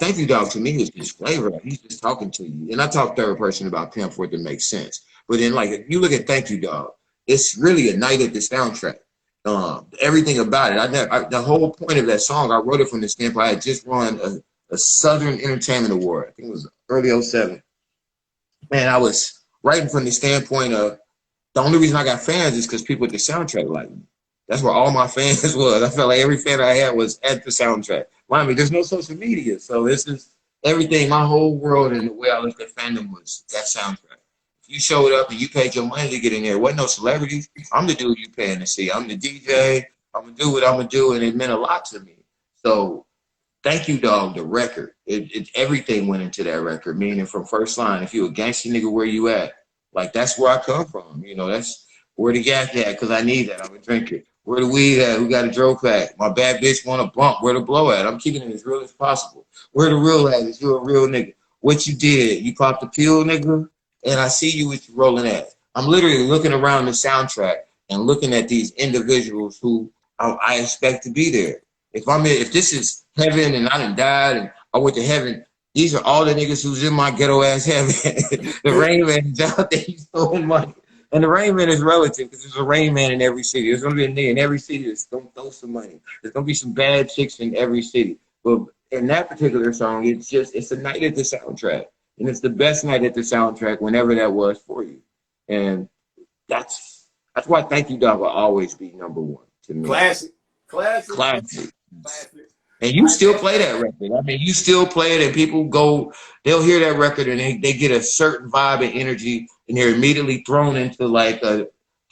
Thank You, Dog to me is just flavor. He's just talking to you. And I talk third person about Pimp for it to make sense. But then like if you look at Thank You, Dog, it's really a night at the soundtrack. Everything about it. The whole point of that song, I wrote it from the standpoint, I had just won a Southern Entertainment Award. I think it was early 07. Man, I was writing from the standpoint of the only reason I got fans is because people at the soundtrack like me. That's where all my fans was. I felt like every fan I had was at the soundtrack. Well, I mean, there's no social media, so this is everything. My whole world and the way I looked at fandom was that soundtrack. You showed up and you paid your money to get in there. Wasn't no celebrities. I'm the dude you paying to see. I'm the DJ. I'm gonna do what I'm gonna do, and it meant a lot to me. So, Thank You, Dog. The record, everything went into that record. Meaning from first line, if you a gangster nigga, where you at? Like that's where I come from. That's where the gas at, cause I need that. I'm a drinker. Where the weed at? Who got a dro pack? My bad bitch want a bump. Where the blow at? I'm keeping it as real as possible. Where the real at? Is you a real nigga? What you did? You popped the pill, nigga? And I see you with you rolling at. I'm literally looking around the soundtrack and looking at these individuals who I expect to be there. If this is heaven and I done died and I went to heaven, these are all the niggas who's in my ghetto ass heaven. The Rain Man is out there, he's throwing money. And the Rain Man is relative because there's a Rain Man in every city. There's gonna be a nigga in every city that's gonna throw some money. There's gonna be some bad chicks in every city. But in that particular song, it's a night at the soundtrack. And it's the best night at the soundtrack whenever that was for you. And that's why Thank You, Dog will always be number 1 to me. Classic. And you still play that record. I mean, you still play it and people they'll hear that record and they get a certain vibe and energy and they're immediately thrown into like the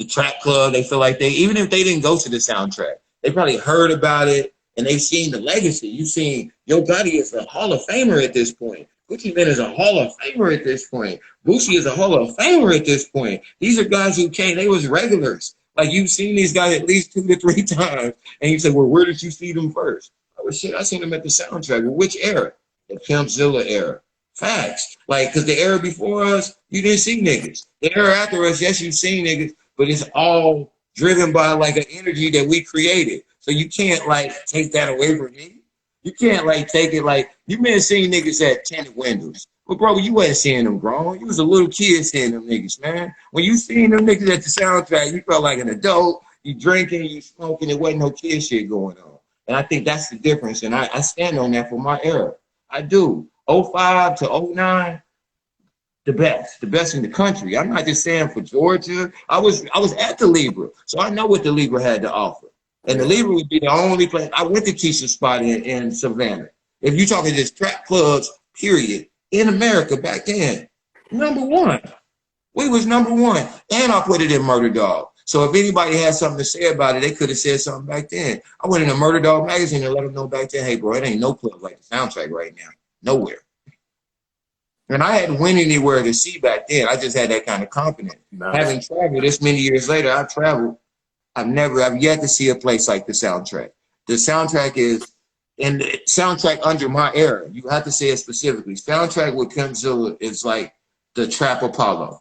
track club. They feel like even if they didn't go to the soundtrack, they probably heard about it and they've seen the legacy. You've seen Yo Gotti is a Hall of Famer at this point. Gucci Mane is a Hall of Famer at this point. Boosie is a Hall of Famer at this point. These are guys who they was regulars. Like you've seen these guys at least 2 to 3 times. And you say, well, where did you see them first? Oh shit, I seen them at the soundtrack. Well, which era? The PimpZilla era. Facts. Like, cause the era before us, you didn't see niggas. The era after us, yes, you've seen niggas, but it's all driven by like an energy that we created. So you can't like take that away from me. You can't like take it like you may have seen niggas that tinted windows. But bro, you wasn't seeing them grown. You was a little kid seeing them niggas, man. When you seen them niggas at the soundtrack, you felt like an adult. You drinking, you smoking. There wasn't no kid shit going on. And I think that's the difference. And I stand on that for my era. I do. '05 to '09, the best in the country. I'm not just saying for Georgia. I was at the Libra, so I know what the Libra had to offer. And the Libra would be the only place. I went to Keisha's spot in Savannah. If you're talking just trap clubs, period, in America back then, #1. We was #1. And I put it in Murder Dog. So if anybody had something to say about it, they could have said something back then. I went in a Murder Dog magazine and let them know back then, hey, bro, it ain't no club like the soundtrack right now. Nowhere. And I hadn't went anywhere to see back then. I just had that kind of confidence. Nice. Having traveled this many years later, I've traveled. I've yet to see a place like the soundtrack. The soundtrack is, and the soundtrack under my era, you have to say it specifically. Soundtrack with PimpZilla is like the Trap Apollo.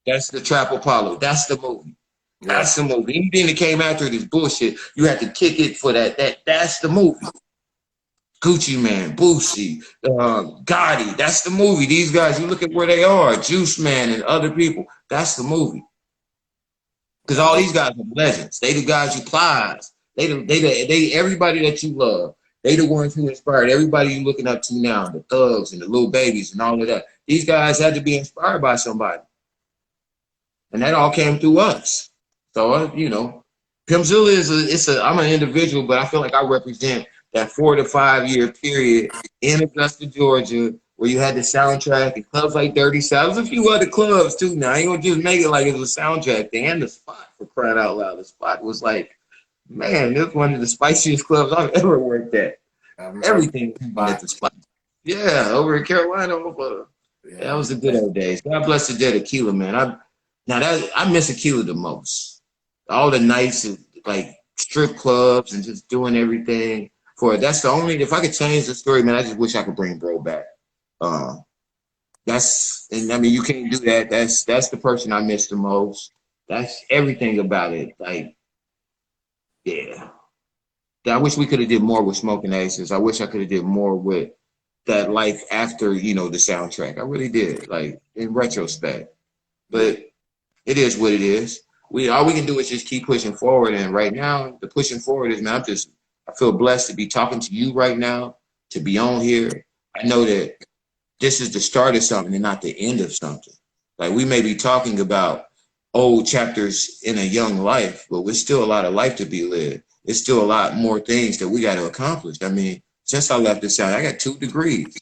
That's the Trap Apollo. That's the movie. Yeah. That's the movie. Anything that came after it is bullshit. You have to kick it for that. That's the movie. Gucci Man, Boosie, Gotti. That's the movie. These guys, you look at where they are. Juice Man and other people. That's the movie. Because all these guys are legends. They the guys you prize. They everybody that you love. They the ones who inspired everybody you looking up to now. The thugs and the little babies and all of that. These guys had to be inspired by somebody. And that all came through us. So, you know, PimpZilla I'm an individual, but I feel like I represent that 4 to 5 year period in Augusta, Georgia, where you had the soundtrack and clubs like Dirty South. There's a few other clubs too now. I ain't gonna just make it like it was a soundtrack. And the spot, for crying out loud. The spot was like, man, this was one of the spiciest clubs I've ever worked at. Everything at the spot. Yeah, over in Carolina. That was the good old days. God bless the dead Aquila, man. I miss Aquila the most. All the nights of like strip clubs and just doing everything for it. That's the only, if I could change the story, man, I just wish I could bring bro back. And I mean, you can't do that. That's the person I miss the most. That's everything about it. Like, yeah. I wish we could have did more with Smoking Aces. I wish I could have did more with that life after, you know, the soundtrack. I really did, like, in retrospect. But it is what it is. All we can do is just keep pushing forward. And right now, the pushing forward is, man, I feel blessed to be talking to you right now, to be on here. I know that this is the start of something and not the end of something. Like, we may be talking about old chapters in a young life, but there's still a lot of life to be lived. There's still a lot more things that we got to accomplish. I mean, since I left this out, I got 2 degrees,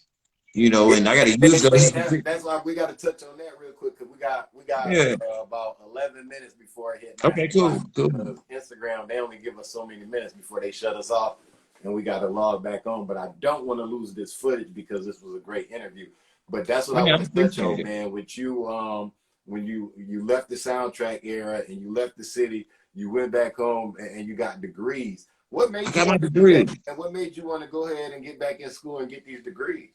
you know, and I got to use those. That's why we got to touch on that real quick, because we got about 11 minutes before it hit. Okay, cool. Instagram, they only give us so many minutes before they shut us off, and we got to log back on. But I don't want to lose this footage because this was a great interview. But that's what I want to touch on, man, with you. When you left the soundtrack era and you left the city, you went back home and you got degrees. What made you want to do that? And what made you want to go ahead and get back in school and get these degrees?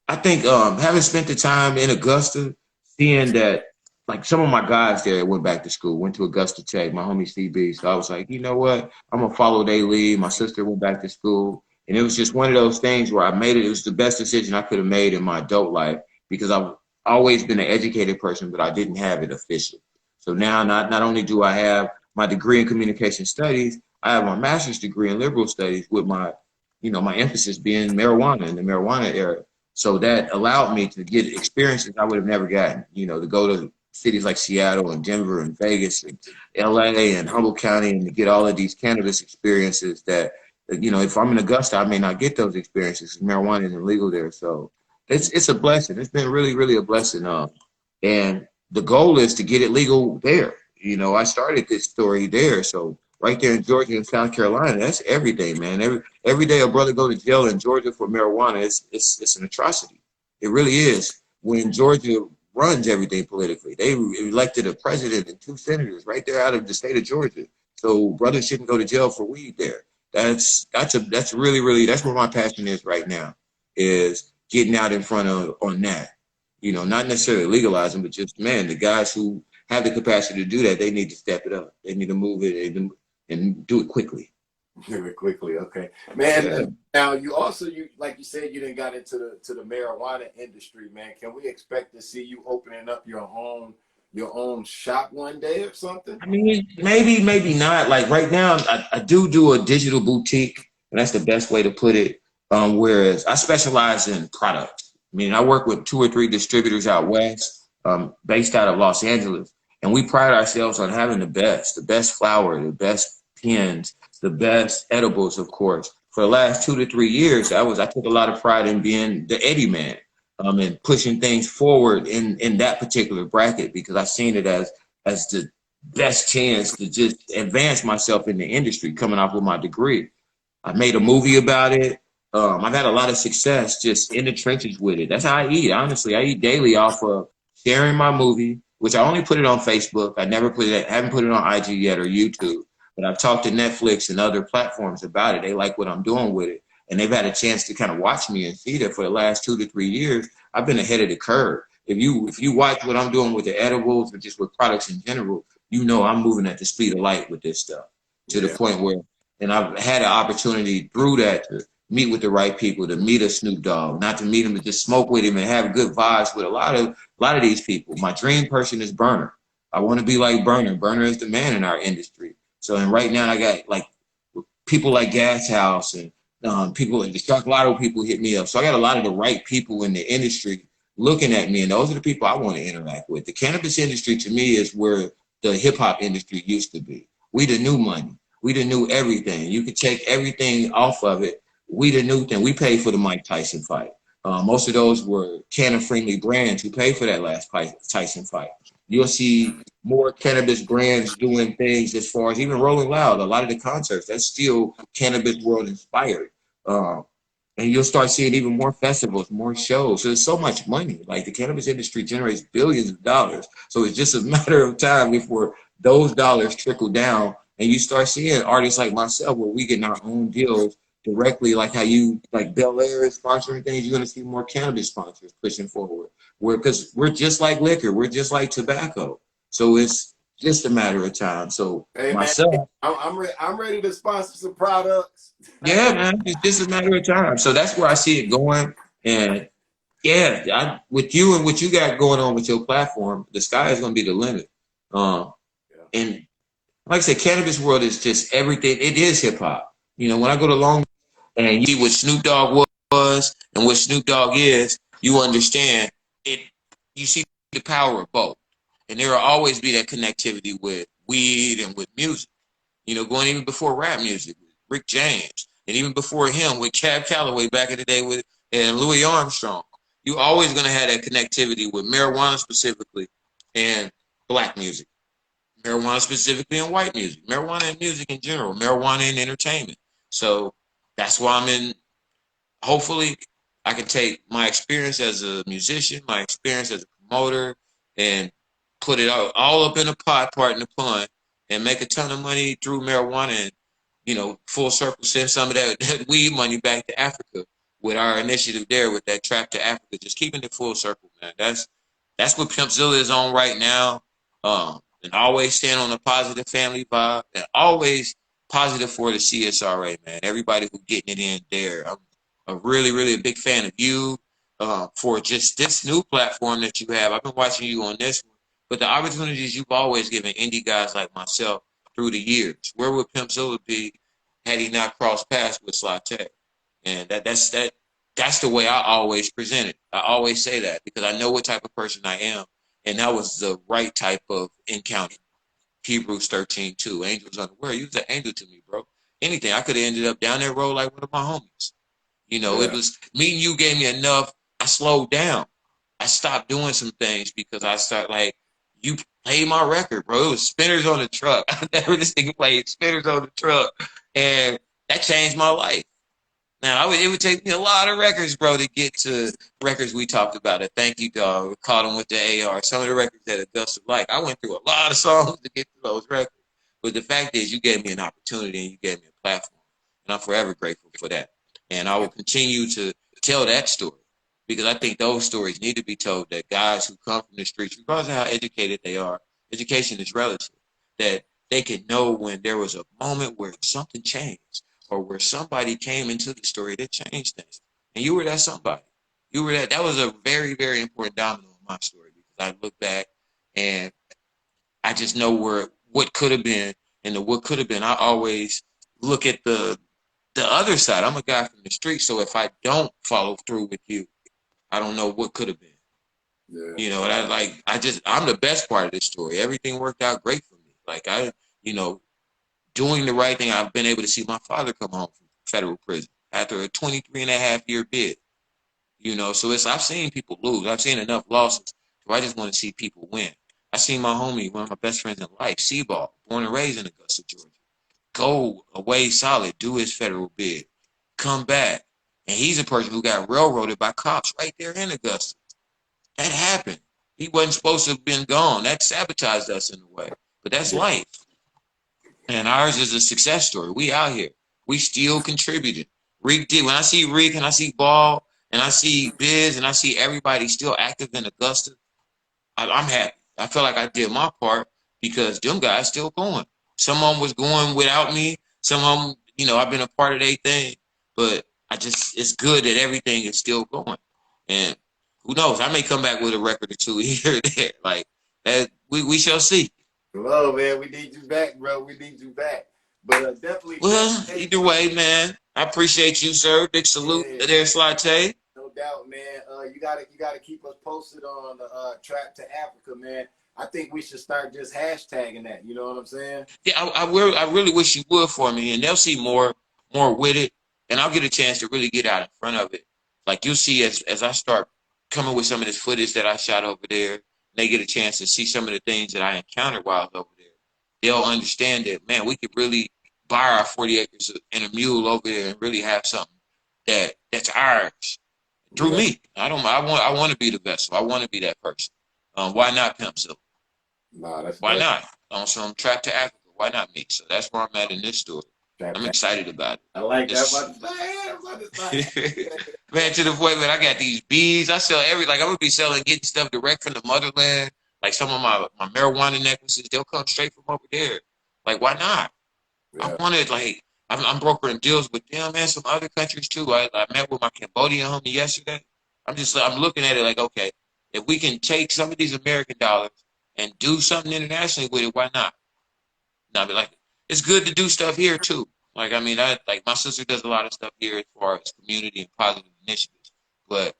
I think having spent the time in Augusta, seeing that, like, some of my guys there went back to school, went to Augusta Tech, my homie CB. So I was like, you know what? I'm going to follow their lead. My sister went back to school. And it was just one of those things where I made it. It was the best decision I could have made in my adult life, because I've always been an educated person, but I didn't have it officially. So now not only do I have my degree in communication studies, I have my master's degree in liberal studies with my, you know, my emphasis being marijuana in the marijuana era. So that allowed me to get experiences I would have never gotten, you know, to go to cities like Seattle and Denver and Vegas and LA and Humboldt County, and to get all of these cannabis experiences that, you know, if I'm in Augusta, I may not get those experiences. Marijuana isn't legal there. So it's a blessing. It's been really, really a blessing. And the goal is to get it legal there. You know, I started this story there. So right there in Georgia and South Carolina, that's everything, man. Every day a brother go to jail in Georgia for marijuana, it's an atrocity. It really is. When Georgia runs everything politically, they elected a president and 2 senators right there out of the state of Georgia. So brothers shouldn't go to jail for weed there. That's really, really, that's where my passion is right now, is getting out in front of on that. You know, not necessarily legalizing, but just, man, the guys who have the capacity to do that, they need to step it up. They need to move it and do it quickly. Do it quickly, okay, man. Yeah. Now you also, like you said, you didn't got into the marijuana industry, man. Can we expect to see you opening up your own shop one day or something? I mean, maybe not. Like right now, I do a digital boutique, and that's the best way to put it. Whereas I specialize in products. I mean, I work with 2 or 3 distributors out west, based out of Los Angeles, and we pride ourselves on having the best flour, the best pens, the best edibles, of course. For the last 2 to 3 years, I took a lot of pride in being the Eddie man, and pushing things forward in that particular bracket because I seen it as the best chance to just advance myself in the industry coming off with my degree. I made a movie about it. I've had a lot of success just in the trenches with it. That's how I eat. Honestly, I eat daily off of sharing my movie, which I only put it on Facebook. I never haven't put it on IG yet or YouTube, but I've talked to Netflix and other platforms about it. They like what I'm doing with it. And they've had a chance to kind of watch me and see that for the last 2 to 3 years, I've been ahead of the curve. If you watch what I'm doing with the edibles or just with products in general, you know I'm moving at the speed of light with this stuff to the point where, and I've had an opportunity through that to meet with the right people, to meet a Snoop Dogg, not to meet him, but just smoke with him and have good vibes with a lot of these people. My dream person is Burner. I want to be like Burner. Burner is the man in our industry. So, and right now I got like people like Gas House and people, the Shark Lotto people hit me up. So I got a lot of the right people in the industry looking at me, and those are the people I want to interact with. The cannabis industry to me is where the hip hop industry used to be. We the new money. We the new everything. You could take everything off of it. We the new thing. We paid for the Mike Tyson fight. Most of those were canna-friendly brands who paid for that last Tyson fight. You'll see more cannabis brands doing things as far as even Rolling Loud. A lot of the concerts, that's still cannabis world inspired. And you'll start seeing even more festivals, more shows. So there's so much money. Like the cannabis industry generates billions of dollars. So it's just a matter of time before those dollars trickle down and you start seeing artists like myself where we get our own deals directly, like how you, like Bel Air is sponsoring things. You're going to see more cannabis sponsors pushing forward. Because we're just like liquor. We're just like tobacco. So it's just a matter of time. So hey, myself. Man, I'm ready to sponsor some products. Yeah, man, it's just a matter of time. So that's where I see it going. And yeah, with you and what you got going on with your platform, the sky is going to be the limit. And like I said, cannabis world is just everything. It is hip hop. You know, when I go to Long and you see what Snoop Dogg was and what Snoop Dogg is, you understand it. You see the power of both. And there will always be that connectivity with weed and with music. You know, going even before rap music, Rick James, and even before him with Cab Calloway back in the day with and Louis Armstrong. You always going to have that connectivity with marijuana specifically and black music, marijuana specifically and white music, marijuana and music in general, marijuana and entertainment. So that's why I'm in. Hopefully, I can take my experience as a musician, my experience as a promoter, and put it all up in a pot, pardon the pun, and make a ton of money through marijuana and, you know, full circle, send some of that weed money back to Africa with our initiative there with that Trap to Africa, just keeping it full circle, man. That's what PimpZilla is on right now. And always staying on a positive family vibe and always positive for the CSRA, man. Everybody who getting it in there. I'm a really a big fan of you for just this new platform that you have. I've been watching you on this one, but the opportunities you've always given indie guys like myself through the years. Where would PimpZilla be had he not crossed paths with Sly Tay? And that's the way I always present it. I always say that because I know what type of person I am, and that was the right type of encounter. Hebrews 13:2, angels unaware. You was an angel to me, bro. Anything, I could have ended up down that road like one of my homies. You know, It was me and you gave me enough. I slowed down. I stopped doing some things because I started like, you played my record, bro. It was Spinners on the Truck. I never this nigga played Spinners on the Truck. And that changed my life. Now, it would take me a lot of records, bro, to get to records we talked about. A Thank You Dog, we caught them with the AR. Some of the records that Augusta liked. I went through a lot of songs to get to those records. But the fact is, you gave me an opportunity and you gave me a platform. And I'm forever grateful for that. And I will continue to tell that story because I think those stories need to be told, that guys who come from the streets, regardless of how educated they are, Education is relative. That they can know when there was a moment where something changed or where somebody came into the story that changed things. And you were that somebody. You were that was a very, very important domino in my story because I look back and I just know where what could have been and the what could have been. I always look at the other side. I'm a guy from the street, so if I don't follow through with you, I don't know what could have been. Yeah. You know, and I'm the best part of this story. Everything worked out great for me. Like you know, doing the right thing. I've been able to see my father come home from federal prison after a 23 and a half year bid. You know, so I've seen people lose. I've seen enough losses. So I just want to see people win. I seen my homie, one of my best friends in life, Seaball, born and raised in Augusta, Georgia, go away solid, do his federal bid, come back. And he's a person who got railroaded by cops right there in Augusta. That happened. He wasn't supposed to have been gone. That sabotaged us in a way. But that's life. And ours is a success story. We out here. We still contributing. Reek did. When I see Reek and I see Ball and I see Biz and I see everybody still active in Augusta, I'm happy. I feel like I did my part because them guys still going. Some of them was going without me. Some of them, you know, I've been a part of their thing. But it's good that everything is still going. And who knows? I may come back with a record or two here or there. Like that, we shall see. Hello, man. We need you back, bro. We need you back. But definitely. Well, either way, man. I appreciate you, sir. Big salute there, Sly Tay. No doubt, man. You gotta keep us posted on the Trap to Africa, man. I think we should start just hashtagging that. You know what I'm saying? Yeah, I really wish you would for me, and they'll see more with it, and I'll get a chance to really get out in front of it. Like you'll see as I start coming with some of this footage that I shot over there, and they get a chance to see some of the things that I encountered while I was over there. They'll understand that, man, we could really buy our 40 acres and a mule over there and really have something that's ours through me. I want to be the vessel. I want to be that person. Why not PimpZilla? Nah, that's why not? On some Trap to Africa, why not me? So that's where I'm at in this story. I'm excited about it. I like that. Man, to the point where I got these bees. I sell I'm gonna be getting stuff direct from the motherland. Like some of my marijuana necklaces, they'll come straight from over there. Like, why not? Yeah. I wanted I'm brokering deals with them and some other countries too. I met with my Cambodian homie yesterday. I'm looking at it like, okay, if we can take some of these American dollars and do something internationally with it, why not? Now, it's good to do stuff here too. Like, I mean, my sister does a lot of stuff here as far as community and positive initiatives. But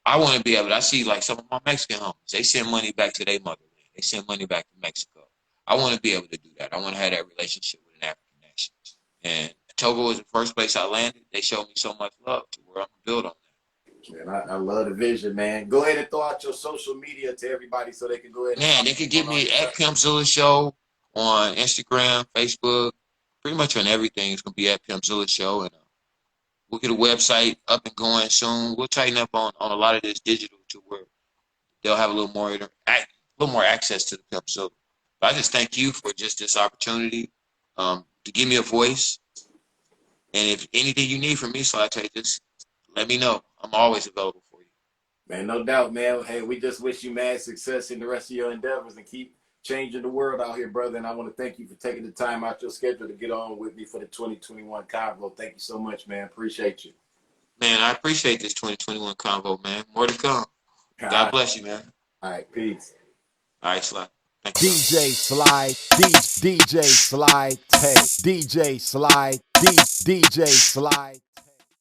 I want to be able to, I see like some of my Mexican homies, they send money back to their motherland. They send money back to Mexico. I want to be able to do that. I want to have that relationship with an African nation. And Togo was the first place I landed. They showed me so much love to where I'm going to build on that. Man, I love the vision, man. Go ahead and throw out your social media to everybody so they can go ahead. Man, they can get me at PimpZillaShow on Instagram, Facebook, pretty much on everything. It's going to be at PimpZillaShow. And we'll get a website up and going soon. We'll tighten up on a lot of this digital to where they'll have a little more access to the PimpZilla. But I just thank you for just this opportunity to give me a voice. And if anything you need from me, Sly Tay, just let me know. I'm always available for you. Man, no doubt, man. Hey, we just wish you mad success in the rest of your endeavors and keep changing the world out here, brother. And I want to thank you for taking the time out your schedule to get on with me for the 2021 convo. Thank you so much, man. Appreciate you. Man, I appreciate this 2021 convo, man. More to come. God bless you, man. All right, peace. All right, Sly. DJ Sly, DJ Sly Tay, DJ Sly, DJ Sly Tay.